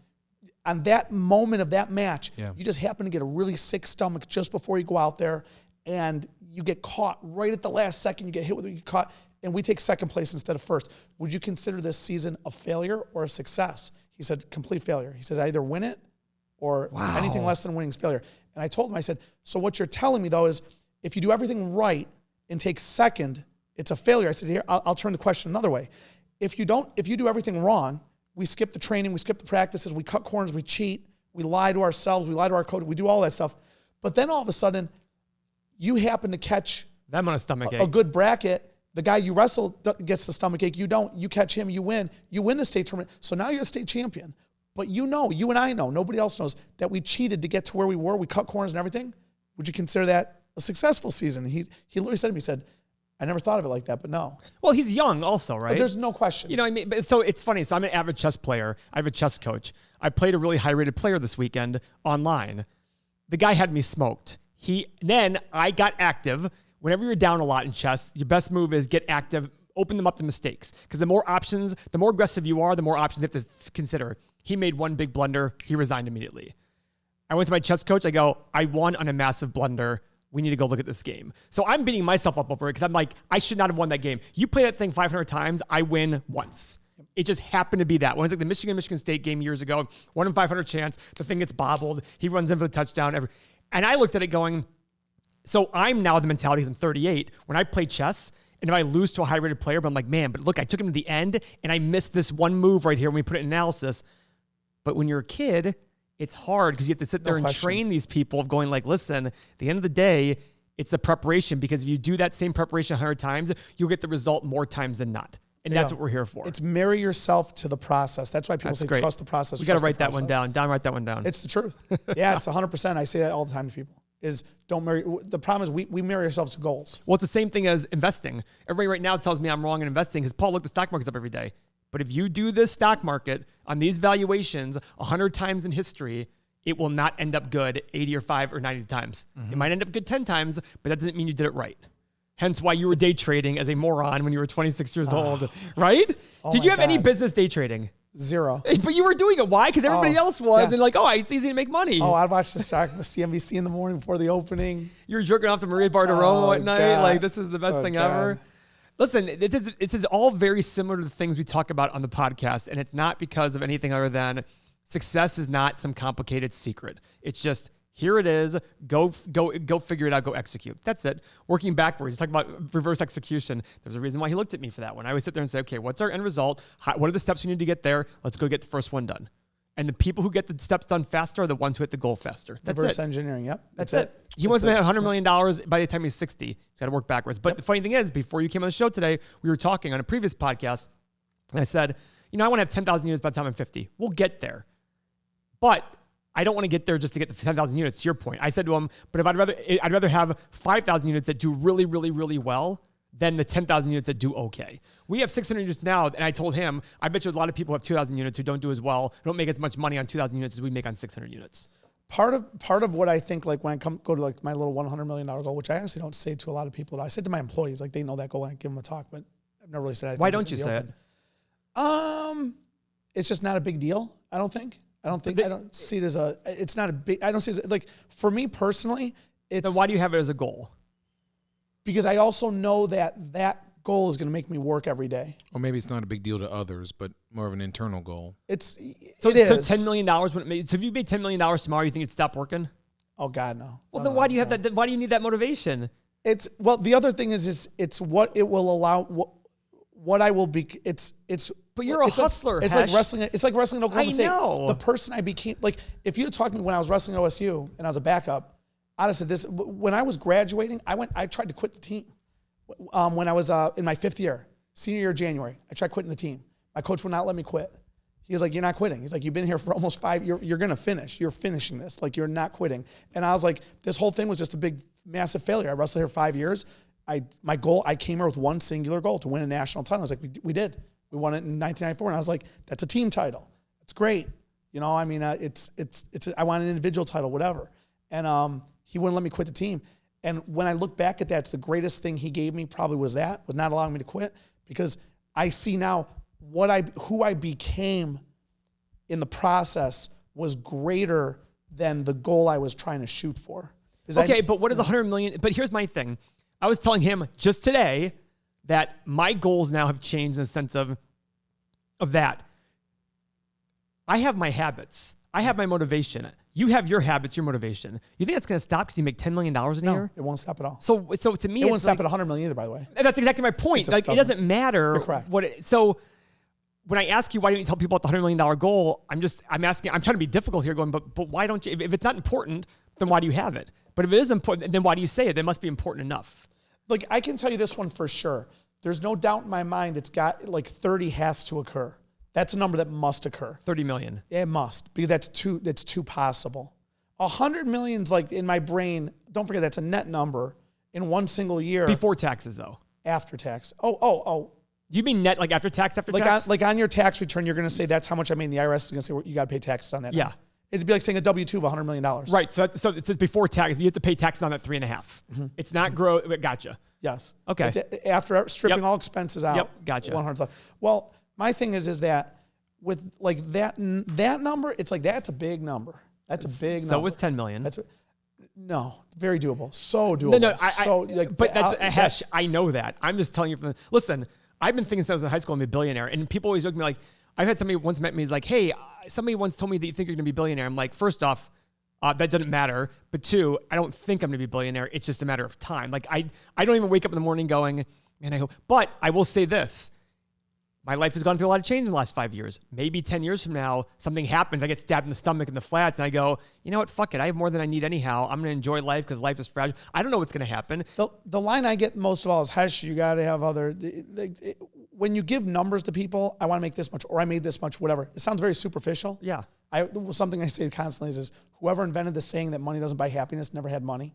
on that moment of that match, you just happen to get a really sick stomach just before you go out there, and you get caught right at the last second. You get hit with it, you get caught, and we take second place instead of first. Would you consider this season a failure or a success? He said, complete failure. He says, I either win it or anything less than winning is failure. And I told him, I said, so what you're telling me though is if you do everything right and take second, it's a failure. I said, here, I'll turn the question another way. If you do everything wrong, we skip the training, we skip the practices, we cut corners, we cheat, we lie to ourselves, we lie to our coach, we do all that stuff. But then all of a sudden, you happen to catch that amount of stomachache. A good bracket. The guy you wrestle gets the stomachache. You don't. You catch him, you win. You win the state tournament. So now you're a state champion. But you and I know, nobody else knows, that we cheated to get to where we were. We cut corners and everything. Would you consider that a successful season? He literally said to me, he said, I never thought of it like that, but no. Well, he's young also, right? But there's no question. You know what I mean? But so it's funny. So I'm an avid chess player. I have a chess coach. I played a really high-rated player this weekend online. The guy had me smoked. Then I got active. Whenever you're down a lot in chess, your best move is get active, open them up to mistakes. Because the more options, the more aggressive you are, the more options you have to consider. He made one big blunder. He resigned immediately. I went to my chess coach. I go, I won on a massive blunder. We need to go look at this game. So I'm beating myself up over it because I'm like, I should not have won that game. You play that thing 500 times, I win once. It just happened to be that. When it's like the Michigan State game years ago, 1 in 500 chance, the thing gets bobbled. He runs in for the touchdown. And I looked at it going, so I'm now the mentality because I'm 38. When I play chess, and if I lose to a high-rated player, but I'm like, man, but look, I took him to the end, and I missed this one move right here when we put it in analysis. But when you're a kid, it's hard because you have to sit there and train these people of going like, listen, at the end of the day, it's the preparation, because if you do that same preparation 100 times, you'll get the result more times than not. And that's what we're here for. It's marry yourself to the process. That's why people say trust the process. We got to write that one down. Write that one down. It's the truth. Yeah, it's 100%. I say that all the time to people. Is don't marry. The problem is we marry ourselves to goals. Well, it's the same thing as investing. Everybody right now tells me I'm wrong in investing because, Paul, look, the stock market's up every day. But if you do this stock market on these valuations 100 times in history, it will not end up good 80 or 5 or 90 times. Mm-hmm. It might end up good 10 times, but that doesn't mean you did it right. Hence why you were day trading as a moron when you were 26 years old, right? Did you have any business day trading? Zero. But you were doing it. Why? Because everybody else was. And like, it's easy to make money. I'd watch the stock CNBC in the morning before the opening. You were jerking off to Maria Bartiromo at night. Like, this is the best thing ever. Listen, this is all very similar to the things we talk about on the podcast. And it's not because of anything other than success is not some complicated secret. It's just, here it is. Go figure it out. Go execute. That's it. Working backwards. Talk about reverse execution. There's a reason why he looked at me for that one. I would sit there and say, okay, what's our end result? What are the steps we need to get there? Let's go get the first one done. And the people who get the steps done faster are the ones who hit the goal faster. That's reverse it. engineering. Yep. That's it. He wants to make $100 million by the time he's 60. He's got to work backwards. But the funny thing is, before you came on the show today, we were talking on a previous podcast, and I said, I want to have 10,000 units by the time I'm 50. We'll get there. But I don't want to get there just to get the 10,000 units, to your point. I said to him, but if I'd rather have 5,000 units that do really, really, really well than the 10,000 units that do okay. We have 600 units now, and I told him, I bet you a lot of people have 2,000 units who don't do as well, don't make as much money on 2,000 units as we make on 600 units. Part of what I think, like when I go to like my little $100 million goal, which I honestly don't say to a lot of people, I said to my employees, like they know that goal, and I give them a talk, but I've never really said anything. Why don't you say it? It's just not a big deal, I don't think. I don't see it as it's not a big, I don't see it as, like, for me personally, it's. Then why do you have it as a goal? Because I also know that goal is going to make me work every day. Or maybe it's not a big deal to others, but more of an internal goal. It is. So $10 million, so if you made $10 million tomorrow, you think it'd stop working? Oh God, no. Well, then why do you have that? Why do you need that motivation? The other thing is it's what it will allow, what I will be, But you're a hustler. It's like wrestling. It's like wrestling at Oklahoma State. I know. The person I became, like, if you had talked to me when I was wrestling at OSU and I was a backup, I'd have said this. When I was graduating, I tried to quit the team. When I was in my 5th year, senior year, January, I tried quitting the team. My coach would not let me quit. He was like, "You're not quitting." He's like, "You've been here for almost 5 years. You're going to finish. You're finishing this. Like, you're not quitting." And I was like, this whole thing was just a big, massive failure. I wrestled here 5 years. My goal, I came here with one singular goal, to win a national title. I was like, we did. We won it in 1994, and I was like, that's a team title. It's great. I mean, I want an individual title, whatever. And he wouldn't let me quit the team. And when I look back at that, it's the greatest thing he gave me probably was not allowing me to quit, because I see now who I became in the process was greater than the goal I was trying to shoot for. Okay, but what is 100 million? But here's my thing. I was telling him just today that my goals now have changed in the sense of that. I have my habits. I have my motivation. You have your habits, your motivation. You think that's going to stop because you make $10 million in a year? It won't stop at all. So to me, it won't stop at 100 million either, by the way. That's exactly my point. Like, it doesn't matter. You're correct. So when I ask you, why don't you tell people about the $100 million goal? I'm asking, I'm trying to be difficult here going, but why don't you, if it's not important, then why do you have it? But if it is important, then why do you say it? It must be important enough. Like, I can tell you this one for sure. There's no doubt in my mind it's got, like, 30 has to occur. That's a number that must occur. 30 million. It must, because that's too possible. 100 million's like in my brain. Don't forget that's a net number in one single year. Before taxes, though. After tax. Oh. You mean net, like after tax, tax? Like on your tax return, you're going to say that's how much I made. And the IRS is going to say, well, you got to pay taxes on that. Yeah. Number. It'd be like saying a W-2 of $100 million. Right. So it says before tax. You have to pay taxes on that 3.5. Mm-hmm. It's not grow. Gotcha. Yes. Okay. It's after stripping all expenses out. Yep. Gotcha. 100 left. Well, my thing is that with like that number, it's like that's a big number. That's a big number. So was 10 million. No, very doable. So doable. No, I know that. I'm just telling you listen, I've been thinking since I was in high school I'm a billionaire, and people always look at me like, I had somebody once met me, he's like, hey, somebody once told me that you think you're going to be a billionaire. I'm like, first off, that doesn't matter. But two, I don't think I'm going to be a billionaire. It's just a matter of time. Like I don't even wake up in the morning going, man, I hope. But I will say this. My life has gone through a lot of change in the last 5 years. Maybe 10 years from now, something happens. I get stabbed in the stomach in the flats, and I go, you know what? Fuck it. I have more than I need anyhow. I'm going to enjoy life because life is fragile. I don't know what's going to happen. The line I get most of all is, Hesh, you got to have other... when you give numbers to people, I want to make this much, or I made this much, whatever. It sounds very superficial. Yeah. Something I say constantly is whoever invented the saying that money doesn't buy happiness never had money.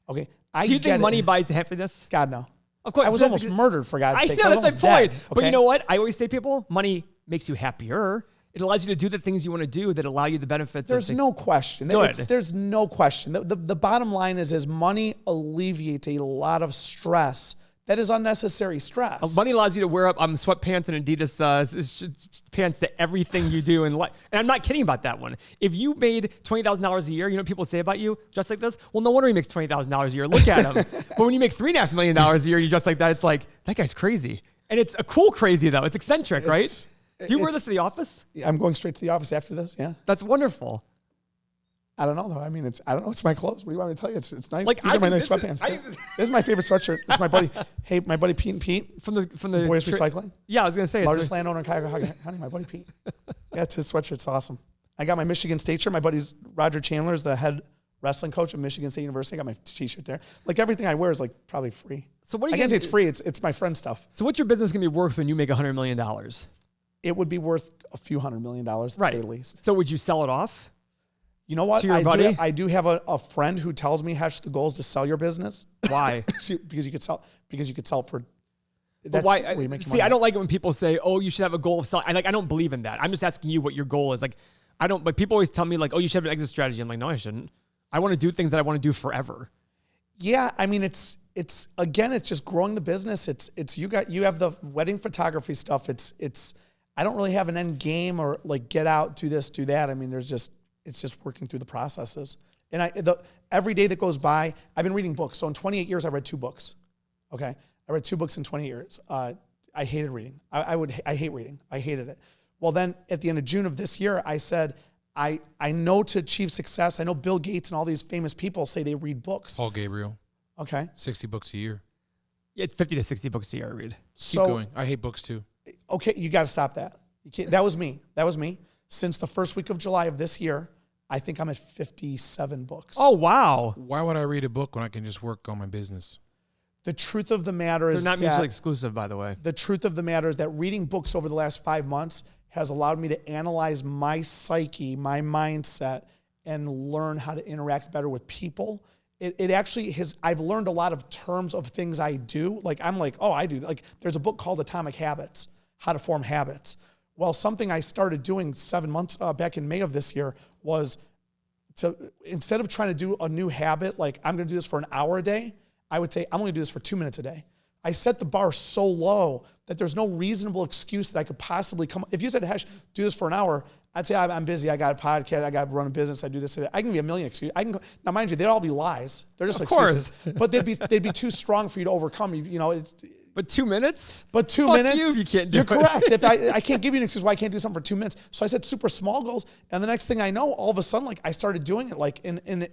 Okay. Do you think money buys happiness? God, no. Of course, I was almost murdered, for God's sake. I know, that's my point. Dead, okay? But you know what? I always say to people, money makes you happier. It allows you to do the things you want to do that allow you the benefits. There's no question. There's no question. The bottom line is money alleviates a lot of stress. That is unnecessary stress. Money allows you to wear up sweatpants and Adidas pants to everything you do in life. And I'm not kidding about that one. If you made $20,000 a year, you know what people say about you? Just like this? Well, no wonder he makes $20,000 a year. Look at him. But when you make $3.5 million a year, you just like that. It's like, that guy's crazy. And it's a cool crazy, though. It's eccentric, right? Do you wear this to the office? I'm going straight to the office after this, yeah. That's wonderful. I don't know though. I mean, I don't know. It's my clothes. What do you want me to tell you? It's nice. Like, these are my nice sweatpants. This is my favorite sweatshirt. It's my buddy. Hey, my buddy Pete and Pete from the Boys Recycling. Yeah, I was gonna say largest landowner in Cuyahoga County. My buddy Pete. Yeah, it's his sweatshirt. It's awesome. I got my Michigan State shirt. My buddy's Roger Chandler is the head wrestling coach of Michigan State University. I got my T-shirt there. Like everything I wear is like probably free. So what? I can't say it's free. It's my friend stuff. So what's your business gonna be worth when you make $100 million? It would be worth a few $100 million at the very least. So would you sell it off? You know what? I do have a friend who tells me, Hesh, the goal is to sell your business. Why? because you could sell it for. But why? I don't like it when people say, "Oh, you should have a goal of selling." I don't believe in that. I'm just asking you what your goal is. Like, I don't. But people always tell me like, "Oh, you should have an exit strategy." I'm like, no, I shouldn't. I want to do things that I want to do forever. Yeah, I mean, it's again, it's just growing the business. You have the wedding photography stuff. It's. I don't really have an end game or like get out, do this, do that. I mean, it's just working through the processes. And every day that goes by, I've been reading books. So in 28 years, I read 2 books. Okay. I read 2 books in 20 years. I hated reading. I hate reading. I hated it. Well, then at the end of June of this year, I said, I know to achieve success. I know Bill Gates and all these famous people say they read books. Paul Gabriel. Okay. 60 books a year. Yeah, 50 to 60 books a year I read. Keep going. I hate books too. Okay. You got to stop that. You can't, that was me. Since the first week of July of this year, I think I'm at 57 books. Oh, wow. Why would I read a book when I can just work on my business? The truth of the matter is they're not mutually exclusive, by the way. The truth of the matter is that reading books over the last 5 months has allowed me to analyze my psyche, my mindset, and learn how to interact better with people. It actually has, I've learned a lot of terms of things I do. Like, I'm like, oh, I do. Like, there's a book called Atomic Habits, How to Form Habits. Well, something I started doing 7 months back in May of this year was to, instead of trying to do a new habit, like I'm going to do this for an hour a day, I would say, I'm going to do this for 2 minutes a day. I set the bar so low that there's no reasonable excuse that I could possibly come. If you said, Hesh, do this for an hour, I'd say, I'm busy. I got a podcast. I got to run a business. I do this. I can give you a million excuses. Now, mind you, they'd all be lies. They're just excuses. But they'd be too strong for you to overcome. You know, But 2 minutes? But 2 Fuck minutes? You can't do You're it. correct. If I can't give you an excuse why I can't do something for 2 minutes. So I said super small goals. And the next thing I know, all of a sudden, like I started doing it. Like, then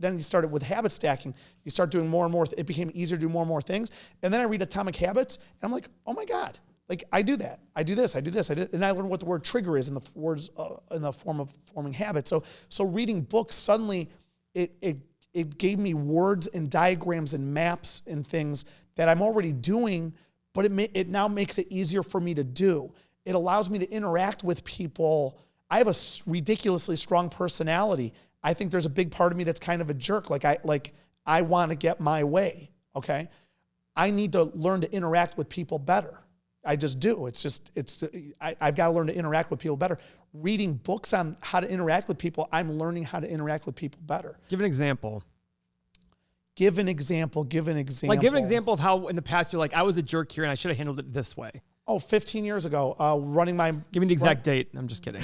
you started with habit stacking. You start doing more and more. It became easier to do more and more things. And then I read Atomic Habits and I'm like, oh my God. Like I do that. I do this. I do this. And I learned what the word trigger is in the form of forming habits. So reading books, suddenly it gave me words and diagrams and maps and things that I'm already doing, but it now makes it easier for me to do. It allows me to interact with people. I have a ridiculously strong personality. I think there's a big part of me that's kind of a jerk. I want to get my way, okay? I need to learn to interact with people better. I just do. I've got to learn to interact with people better. Reading books on how to interact with people, I'm learning how to interact with people better. Give an example. Give an example. Like, give an example of how in the past you're like, I was a jerk here and I should have handled it this way. 15 years ago, Give me the exact date. I'm just kidding.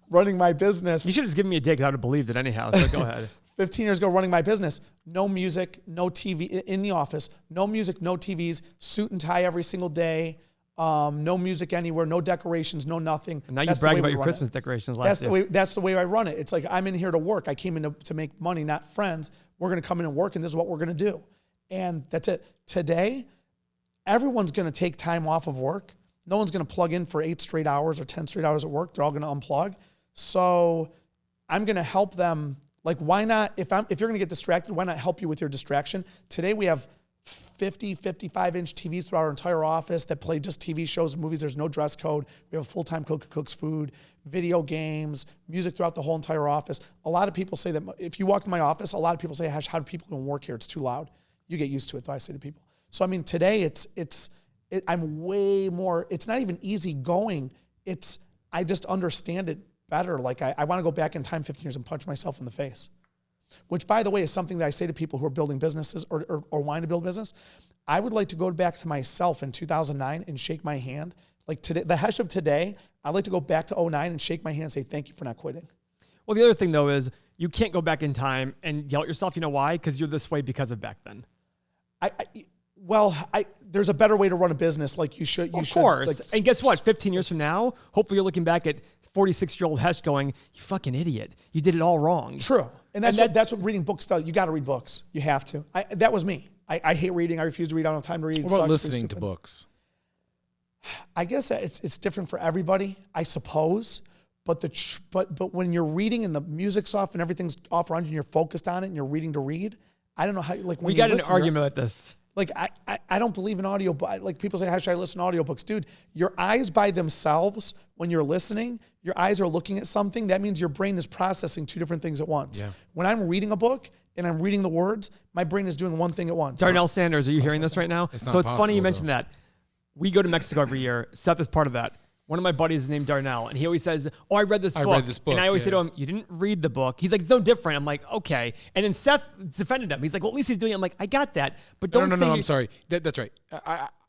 Running my business. You should have just given me a date because I would have believed it anyhow, so go ahead. 15 years ago, running my business, no music, no TV in the office, no music, no TVs, suit and tie every single day, no music anywhere, no decorations, no nothing. And now you brag about your Christmas decorations last year. That's the way I run it. It's like, I'm in here to work. I came in to make money, not friends. We're going to come in and work, and this is what we're going to do. And that's it. Today, everyone's going to take time off of work. No one's going to plug in for 8 straight hours or 10 straight hours at work. They're all going to unplug. So I'm going to help them. Like, why not, if you're going to get distracted, why not help you with your distraction? Today we have 50, 55-inch TVs throughout our entire office that play just TV shows and movies. There's no dress code. We have a full-time cook who cooks food, video games, music throughout the whole entire office. A lot of people say that if you walk in my office, a lot of people say, Hash, how do people even work here? It's too loud. You get used to it, though, I say to people. So, I mean, today I'm way more, it's not even easy going. I just understand it better. Like I want to go back in time 15 years and punch myself in the face. Which, by the way, is something that I say to people who are building businesses or wanting to build business. I would like to go back to myself in 2009 and shake my hand. Like today, the Hash of today, I'd like to go back to 2009 and shake my hand and say, thank you for not quitting. Well, the other thing, though, is you can't go back in time and yell at yourself. You know why? Because you're this way because of back then. There's a better way to run a business. Like you should. Of course. And guess what? 15 years from now, hopefully you're looking back at 46-year-old Hesh going, you fucking idiot. You did it all wrong. True. And that's what reading books does. You got to read books. You have to. That was me. I hate reading. I refuse to read. I don't have time to read. What about listening to books? I guess it's different for everybody, I suppose. But when you're reading and the music's off and everything's off around you and you're focused on it and you're reading to read, I don't know how. Like when we got an argument about this. Like I don't believe in audio. Like people say, how should I listen to audiobooks? Dude, your eyes by themselves, when you're listening, your eyes are looking at something. That means your brain is processing 2 different things at once. Yeah. When I'm reading a book and I'm reading the words, my brain is doing one thing at once. Darnell Sanders, are you hearing this right now? It's funny you mentioned that. We go to Mexico every year. Seth is part of that. One of my buddies is named Darnell, and he always says, oh, I read this book. And I always say to him, you didn't read the book. He's like, it's no different. I'm like, okay. And then Seth defended him. He's like, well, at least he's doing it. I'm like, I got that. But don't say... No, I'm sorry. That's right.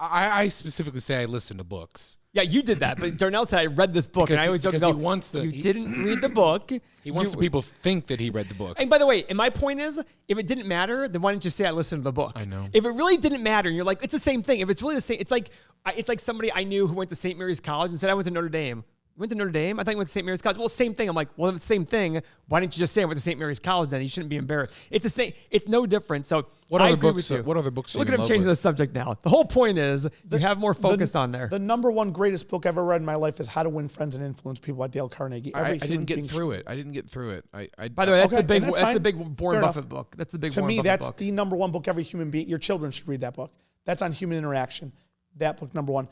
I specifically say I listen to books. Yeah, you did that. But Darnell said, I read this book. And I always joke about, you didn't read the book. He wants the people to think that he read the book. And by the way, and my point is, if it didn't matter, then why didn't you say I listened to the book? I know. If it really didn't matter, and you're like, it's the same thing. If it's really the same, it's like somebody I knew who went to St. Mary's College and said, I went to Notre Dame. You went to Notre Dame? I thought you went to St. Mary's College. Well, same thing. I'm like, well, if it's the same thing, why didn't you just say I went to St. Mary's College then? You shouldn't be embarrassed. It's the same. It's no different. So what other books? What other books? Look at him changing the subject now. The whole point is you have more focus on there. The number one greatest book I've ever read in my life is How to Win Friends and Influence People by Dale Carnegie. I didn't get through it. By the way, that's the big Warren Buffett book. That's the big Warren Buffett book. To me, that's the number one book every human being. Your children should read that book. That's on human interaction. That book, number one.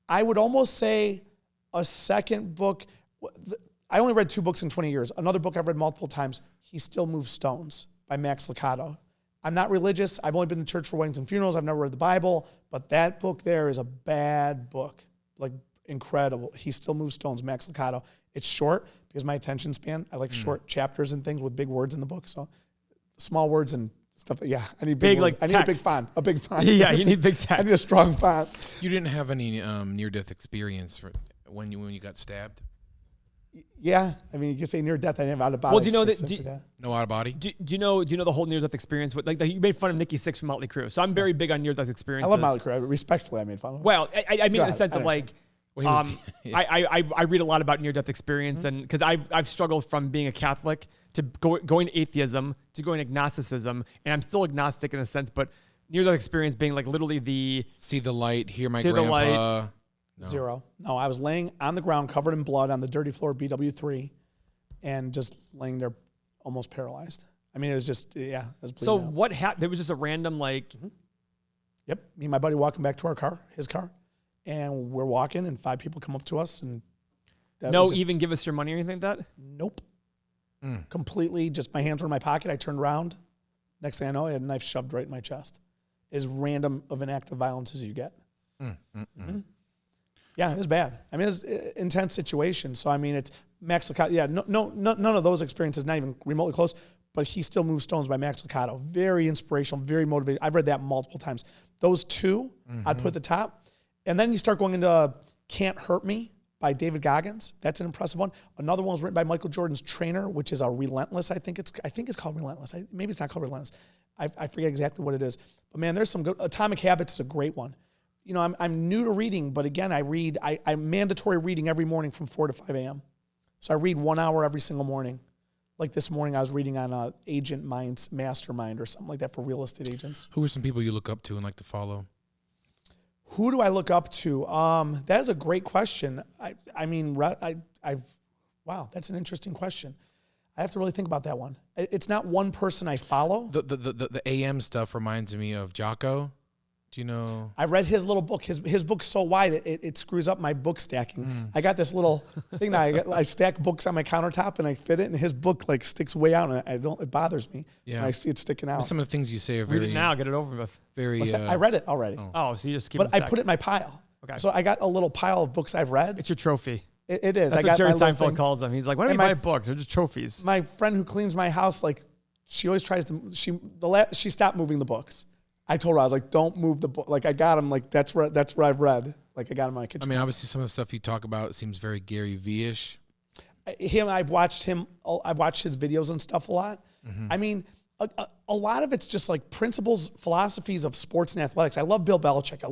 I would almost say a second book. I only read 2 books in 20 years. Another book I've read multiple times, He Still Moves Stones by Max Lucado. I'm not religious. I've only been to church for weddings and funerals. I've never read the Bible. But that book there is a bad book. Like, incredible. He Still Moves Stones, Max Lucado. It's short because my attention span, I like short chapters and things with big words in the book. So small words and stuff. Yeah, I need big like I need a big font. A big font. Yeah, you need big text. I need a strong font. You didn't have any near-death experience when you got stabbed? Yeah, I mean, you could say near death. I never out of body. Well, do you know that? No out of body. Do you know the whole near death experience? Like you made fun of Nikki Sixx from Motley Crue, so I'm very big on near death experiences. I love Motley Crue. Respectfully, I made fun of him. Well, I mean in the sense of like. Well, I read a lot about near-death experience, and because I've struggled from being a Catholic to going to atheism to going to agnosticism, and I'm still agnostic in a sense, but near-death experience being like literally the see the light, hear my see grandpa. The light. No. Zero. No, I was laying on the ground covered in blood on the dirty floor of BW3, and just laying there almost paralyzed. I mean, it was just I was bleeding So out. what happened? There was just a random like. Yep, me and my buddy walking back to our car, his car. And we're walking, and 5 people come up to us, and No, even give us your money or anything like that? Nope. Completely, just my hands were in my pocket. I turned around. Next thing I know, I had a knife shoved right in my chest. As random of an act of violence as you get. Yeah, it was bad. I mean, it was an intense situation. So, I mean, it's Max Lucado. Yeah, none of those experiences, not even remotely close, but He Still Moves Stones by Max Lucado. Very inspirational, very motivating. I've read that multiple times. Those two, I'd put at the top. And then you start going into Can't Hurt Me by David Goggins. That's an impressive one. Another one was written by Michael Jordan's trainer, which is a Relentless. I think it's called Relentless. Maybe it's not called Relentless. I forget exactly what it is. But man, there's some good. Atomic Habits is a great one. You know, I'm new to reading, but again, I'm mandatory reading every morning from 4 to 5 a.m. So I read 1 hour every single morning. Like this morning, I was reading on Agent Mind's Mastermind or something like that for real estate agents. Who are some people you look up to and like to follow? Who do I look up to? That is a great question. Wow, that's an interesting question. I have to really think about that one. It's not one person I follow. The AM stuff reminds me of Jocko. Do you know? I read his little book. His book's so wide, it screws up my book stacking. I got this little thing that I stack books on my countertop and I fit it, and his book like sticks way out, and it bothers me when I see it sticking out. Some of the things you say are very... Read it now, get it over with. Very... I read it already. Oh, so you just keep it. But I put it in my pile. Okay. So I got a little pile of books I've read. It's your trophy. It is. That's what Jerry Seinfeld calls them. He's like, why don't you buy books? They're just trophies. My friend who cleans my house, like, she always tries to... She stopped moving the books. I told her, I was like, don't move the book. Like, I got them. Like, that's where I've read. Like, I got them in my kitchen. I mean, obviously, some of the stuff you talk about seems very Gary V-ish. I've watched his videos and stuff a lot. I mean, a lot of it's just like principles, philosophies of sports and athletics. I love Bill Belichick.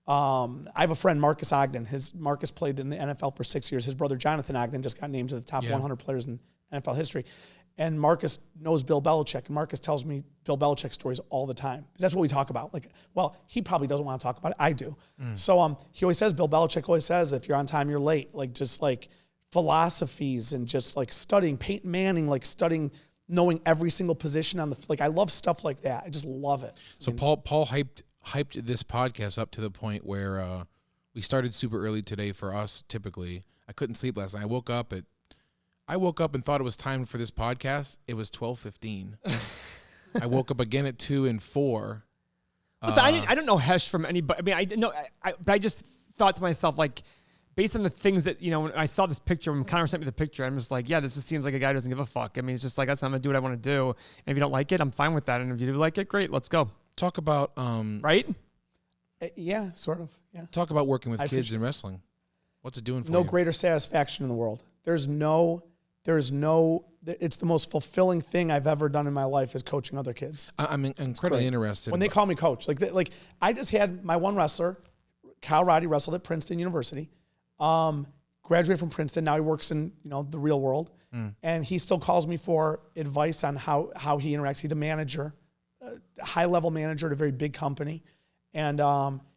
I have a friend, Marcus Ogden. Marcus played in the NFL for 6 years. His brother, Jonathan Ogden, just got named to the top 100 players in NFL history. And Marcus knows Bill Belichick, and Marcus tells me Bill Belichick stories all the time. Because that's what we talk about. Like, well, he probably doesn't want to talk about it. I do. So he always says, Bill Belichick always says, if you're on time, you're late. Like, just like philosophies and just like studying. Peyton Manning, like studying, knowing every single position on the, like, I love stuff like that. I just love it. So Paul hyped this podcast up to the point where we started super early today for us, typically. I couldn't sleep last night. I woke up and thought it was time for this podcast. It was 12:15. I woke up again at 2 and 4. Listen, I don't know Hesh from anybody. I mean, but I just thought to myself, like, based on the things that, you know, when I saw this picture, when Connor sent me the picture, I'm just like, yeah, this just seems like a guy who doesn't give a fuck. I mean, it's just like, that's I'm going to do what I want to do. And if you don't like it, I'm fine with that. And if you do like it, great, let's go. Talk about... right? Yeah, sort of. Yeah. Talk about working with kids in wrestling. What's it doing for you? No greater satisfaction in the world. It's the most fulfilling thing I've ever done in my life is coaching other kids. I'm incredibly interested. When they call me coach, like I just had my one wrestler, Kyle Roddy, wrestled at Princeton University, graduated from Princeton. Now he works in, you know, the real world, and he still calls me for advice on how he interacts. He's a manager, a high-level manager at a very big company, and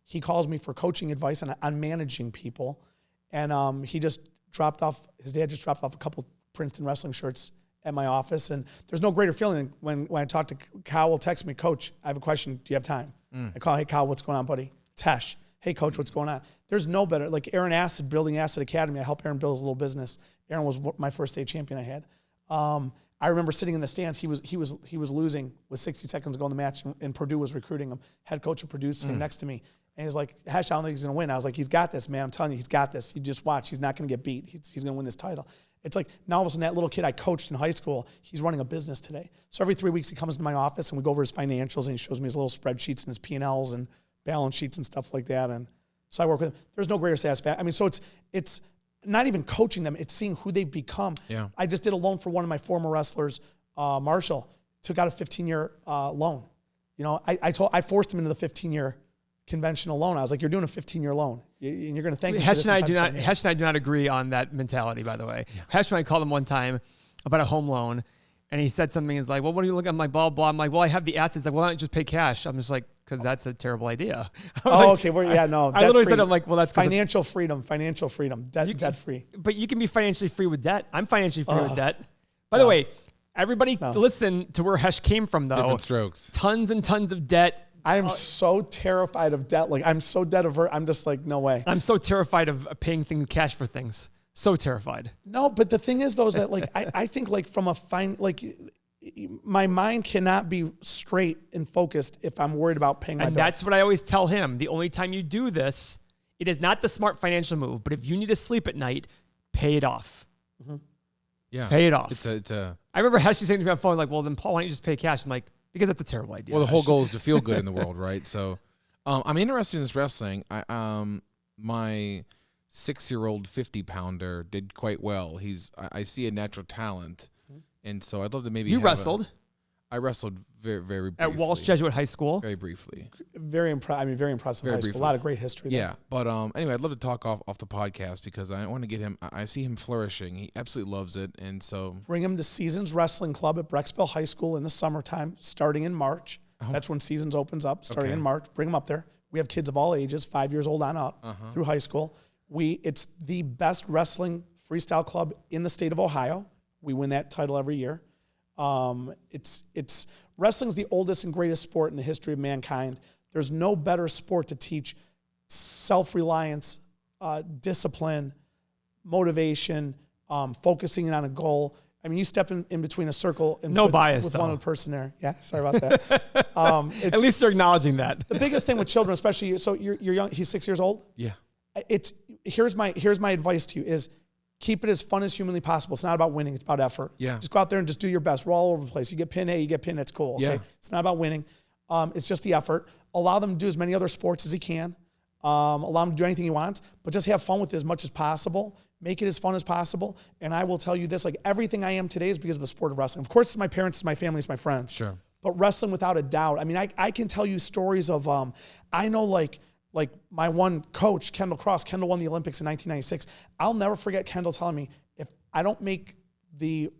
he calls me for coaching advice on managing people, and he just dropped off. His dad just dropped off a couple Princeton wrestling shirts at my office, and there's no greater feeling than when I talk to Kyle. Will text me, Coach, I have a question. Do you have time? I call, hey Kyle, what's going on, buddy? Tesh, hey Coach, what's going on? There's no better. Like Aaron Acid, building Acid Academy. I helped Aaron build his little business. Aaron was my first state champion I had. I remember sitting in the stands. He was losing with 60 seconds to go in the match, and Purdue was recruiting him. Head coach of Purdue sitting next to me. And he's like, Hesh, I don't think he's going to win. I was like, he's got this, man. I'm telling you, he's got this. You just watch. He's not going to get beat. He's going to win this title. It's like, now all of a sudden, that little kid I coached in high school, he's running a business today. So every 3 weeks, he comes to my office, and we go over his financials, and he shows me his little spreadsheets and his P&Ls and balance sheets and stuff like that. And so I work with him. There's no greater satisfaction. I mean, so it's not even coaching them, it's seeing who they've become. Yeah. I just did a loan for one of my former wrestlers, Marshall, took out a 15-year loan. You know, I forced him into the 15-year conventional loan. I was like, you're doing a 15-year loan, and you're going to thank me for this. Hesh and I do not agree on that mentality, by the way. Yeah. Hesh and I called him one time about a home loan, and he said something. He's like, well, what are you looking at? I'm like, blah, blah. I'm like, well, I have the assets. Like, well, why don't you just pay cash? I'm just like, because that's a terrible idea. Okay. Well, yeah, no. I literally said, I'm like, well, that's financial freedom, debt free. But you can be financially free with debt. I'm financially free with debt. By the way, everybody listen to where Hesh came from, though. Different strokes. Tons and tons of debt. I am so terrified of debt. Like, I'm so debt averse. I'm just like, no way. I'm so terrified of paying cash for things. So terrified. No, but the thing is, though, is that like I think like from a my mind cannot be straight and focused if I'm worried about paying my bills. And that's what I always tell him. The only time you do this, it is not the smart financial move. But if you need to sleep at night, pay it off. Mm-hmm. Yeah, pay it off. I remember Hesh saying to me on the phone, like, "Well, then Paul, why don't you just pay cash?" I'm like, because that's a terrible idea. Well, the whole goal is to feel good in the world, right? So, I'm interested in this wrestling. My 6-year-old 50-pounder did quite well. I see a natural talent, and so I'd love to maybe. You wrestled. I wrestled very, very briefly. At Walsh Jesuit High School. Very briefly. Very impressive high school. A lot of great history there. Yeah, but anyway, I'd love to talk off the podcast because I want to get him. I see him flourishing. He absolutely loves it, and so bring him to Seasons Wrestling Club at Brecksville High School in the summertime, starting in March. That's when Seasons opens up, starting in March. Bring him up there. We have kids of all ages, 5 years old on up, through high school. It's the best wrestling freestyle club in the state of Ohio. We win that title every year. It's wrestling's the oldest and greatest sport in the history of mankind. There's no better sport to teach self-reliance, discipline, motivation, focusing on a goal. I mean, you step in between a circle and no bias with though. One person there. Yeah, sorry about that. At least they're acknowledging that. The biggest thing with children, especially so you're young. He's 6 years old. Yeah. Here's my advice to you is keep it as fun as humanly possible. It's not about winning. It's about effort. Yeah. Just go out there and just do your best. We're all over the place. You get pinned, hey, you get pinned. That's cool. Okay. Yeah. It's not about winning. It's just the effort. Allow them to do as many other sports as he can. Allow him to do anything he wants, but just have fun with it as much as possible. Make it as fun as possible. And I will tell you this, like everything I am today is because of the sport of wrestling. Of course, it's my parents, it's my family, it's my friends. Sure. But wrestling without a doubt. I mean, I can tell you stories of, I know like my one coach, Kendall Cross. Kendall won the Olympics in 1996. I'll never forget Kendall telling me, if I don't make the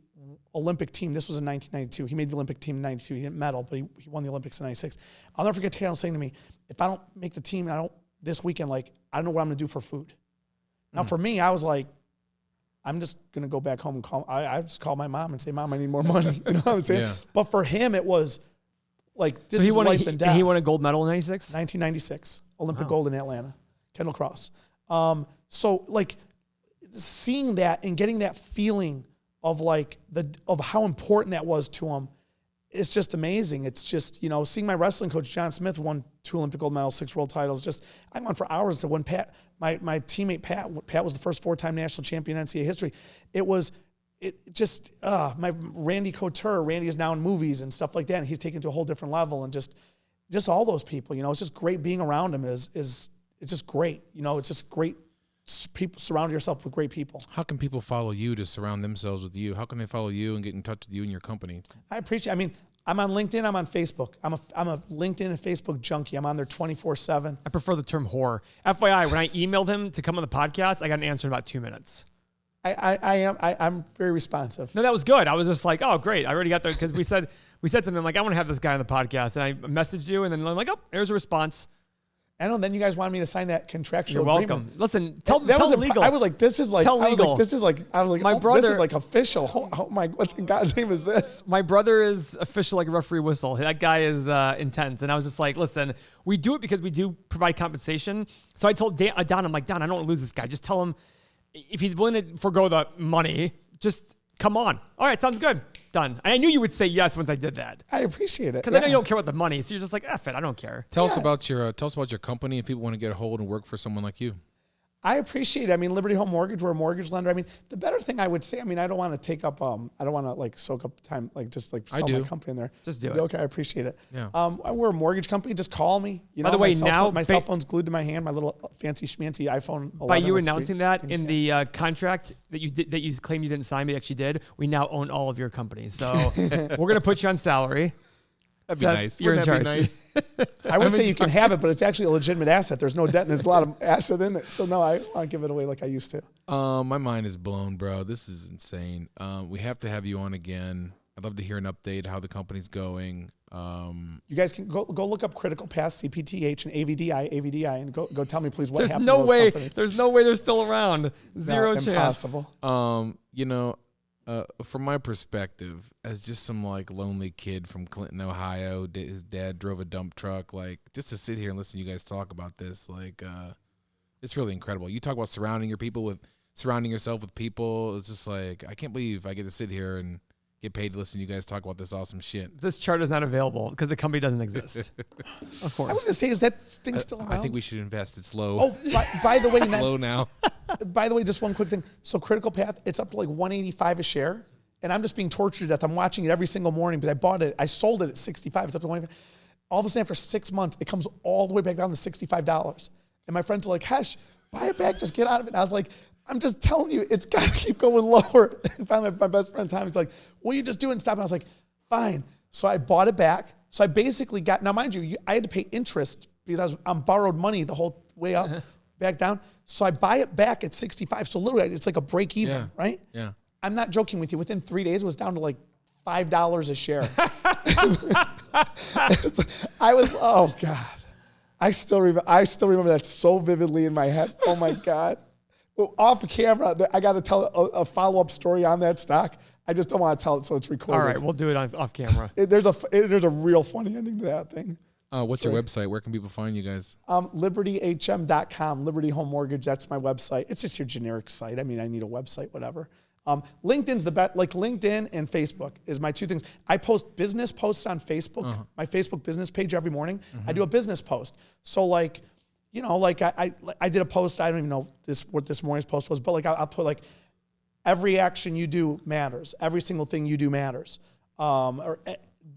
Olympic team, this was in 1992. He made the Olympic team in 92. He didn't medal, but he won the Olympics in 96. I'll never forget Kendall saying to me, if I don't make the team, and this weekend, like, I don't know what I'm going to do for food. Now, for me, I was like, I'm just going to go back home and I just call my mom and say, Mom, I need more money. You know what I'm saying? Yeah. But for him, it was like, this is life and death. He won a gold medal in 96? 1996. Olympic gold in Atlanta. Kendall Cross. So, like, seeing that and getting that feeling of, like, of how important that was to him, it's just amazing. It's just, you know, seeing my wrestling coach, John Smith, won 2 Olympic gold medals, 6 world titles. Just, I went for hours. So when my teammate Pat was the first 4-time national champion in NCAA history. My Randy Couture, Randy is now in movies and stuff like that. And he's taken to a whole different level. And just all those people, you know, it's just great being around him it's just great. You know, it's just great. People, surround yourself with great people. How can people follow you to surround themselves with you? How can they follow you and get in touch with you and your company? I appreciate. I mean, I'm on LinkedIn. I'm on Facebook. I'm a LinkedIn and Facebook junkie. I'm on there 24/7. I prefer the term whore. FYI, when I emailed him to come on the podcast, I got an answer in about 2 minutes. I'm very responsive. No, that was good. I was just like, oh, great. I already got there because we said something like, I want to have this guy on the podcast, and I messaged you, and then I'm like, oh, there's a response. I know. Then you guys wanted me to sign that contractual You're agreement. welcome. Listen, tell legal. I was like, this is like, tell legal. This is like official. Oh my, what in God's name is this? My brother is official like a referee whistle. That guy is intense. And I was just like, listen, we do it because we do provide compensation. So I told Don, I'm like, Don, I don't want to lose this guy. Just tell him if he's willing to forgo the money, just come on. All right, sounds good. Done. And I knew you would say yes once I did that. I appreciate it. Because I know you don't care about the money, so you're just like, F it, I don't care. Tell us about your company if people want to get a hold and work for someone like you. I appreciate it. I mean, Liberty Home Mortgage, we're a mortgage lender. I mean, the better thing I would say, I mean, I don't want to take up, I don't want to like soak up time, like just like sell my company in there. Just do it. Okay, I appreciate it. Yeah. We're a mortgage company. Just call me. You know, By the way, now my cell phone's glued to my hand. My little fancy schmancy iPhone 11. By you announcing that in the contract that you did, that you claimed you didn't sign, but you actually did, we now own all of your companies. So we're gonna put you on salary. That'd be nice. You're in charge. Nice? I would say you can have it, but it's actually a legitimate asset. There's no debt and there's a lot of asset in it. So no, I won't give it away like I used to. My mind is blown, bro. This is insane. We have to have you on again. I'd love to hear an update, how the company's going. You guys can go look up Critical Path, CPTH, and AVDI, and go tell me, please, what There's happened no to those way. companies. There's no way they're still around. Zero chance. Impossible. You know, from my perspective, as just some like lonely kid from Clinton, Ohio, his dad drove a dump truck. Like, just to sit here and listen to you guys talk about this, like, it's really incredible. You talk about surrounding yourself with people. It's just like, I can't believe I get to sit here and get paid to listen to you guys talk about this awesome shit. This chart is not available because the company doesn't exist. Of course. I was going to say, is that thing still around? I think we should invest. It's low. Oh, by the way, slow now. By the way, just one quick thing. So Critical Path, it's up to like 185 a share, and I'm just being tortured to death. I'm watching it every single morning because I bought it. I sold it at 65. It's up to 185. All of a sudden, after 6 months, it comes all the way back down to $65. And my friends are like, Khash, buy it back. Just get out of it. And I was like, I'm just telling you, it's got to keep going lower. And finally, my best friend Tommy's like, will you just do it and stop? And I was like, fine. So I bought it back. So I basically got, now mind you, I had to pay interest because I'm borrowed money the whole way up, back down. So I buy it back at 65. So literally, it's like a break even, right? Yeah. I'm not joking with you. Within 3 days, it was down to like $5 a share. I was, oh God. I still remember that so vividly in my head. Oh my God. Well, off camera, I got to tell a follow-up story on that stock. I just don't want to tell it, so it's recorded. All right, we'll do it off camera. There's a real funny ending to that thing. What's your website? Where can people find you guys? LibertyHM.com, Liberty Home Mortgage. That's my website. It's just your generic site. I mean, I need a website, whatever. LinkedIn's the best. Like LinkedIn and Facebook is my two things. I post business posts on Facebook, my Facebook business page every morning. I do a business post. So like, you know, like I did a post. I don't even know what this morning's post was, but like I'll put like every action you do matters. Every single thing you do matters. Or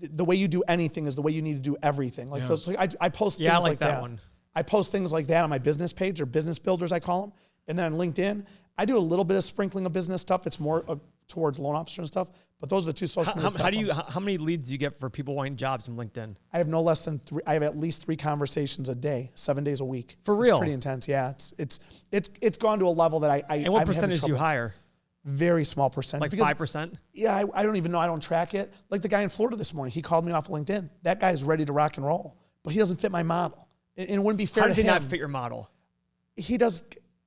the way you do anything is the way you need to do everything. Like those, I post things like that. One. I post things like that on my business page, or business builders, I call them. And then on LinkedIn, I do a little bit of sprinkling of business stuff. It's more towards loan officer and stuff. But those are the two social media platforms. How many leads do you get for people wanting jobs from LinkedIn? I have no less than 3. I have at least 3 conversations a day, 7 days a week. For real? It's pretty intense. Yeah, it's gone to a level that I. And what percentage do you hire? Very small percentage. Like 5%? Yeah, I don't even know. I don't track it. Like the guy in Florida this morning, he called me off of LinkedIn. That guy's ready to rock and roll, but he doesn't fit my model. And it wouldn't be fair to him. How does he not fit your model? He does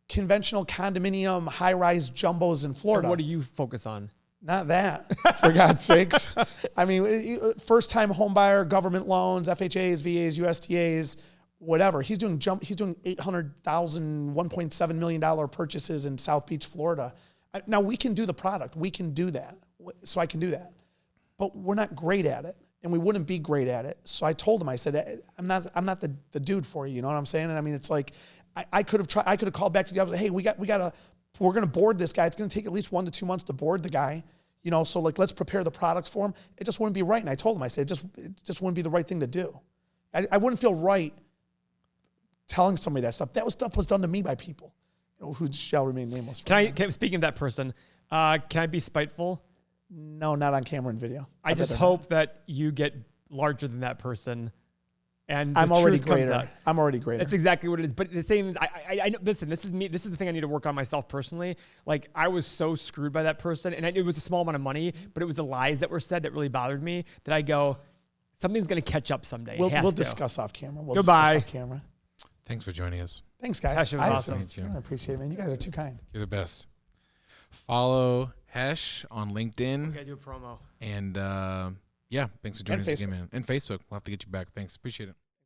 conventional condominium, high-rise jumbos in Florida. And what do you focus on? Not that, for God's sakes. I mean, first-time home buyer, government loans, FHAs, VAs, USDAs, whatever. He's doing $800,000, $1.7 million purchases in South Beach, Florida. Now, we can do the product. We can do that. So I can do that. But we're not great at it, and we wouldn't be great at it. So I told him, I said, I'm not the dude for you. You know what I'm saying? And I mean, it's like, I could have called back to the office. Hey, we're going to board this guy. It's going to take at least 1 to 2 months to board the guy. You know, so like, let's prepare the products for him. It just wouldn't be right. And I told him, I said, it just wouldn't be the right thing to do. I wouldn't feel right telling somebody that stuff. That stuff was done to me by people, you know, who shall remain nameless. Speaking of that person, can I be spiteful? No, not on camera and video. I just hope that you get larger than that person. And I'm already greater. I'm already greater. That's exactly what it is. But the same is, I know, listen, this is me. This is the thing I need to work on myself personally. Like, I was so screwed by that person, and it was a small amount of money, but it was the lies that were said that really bothered me, that I go, something's going to catch up someday. We'll discuss off camera. Goodbye. Discuss off camera. Thanks for joining us. Thanks, guys. Khash, it was awesome. I appreciate it, man. You guys are too kind. You're the best. Follow Khash on LinkedIn. We got to do a promo. And yeah, thanks for joining us again, man. And Facebook. We'll have to get you back. Thanks. Appreciate it.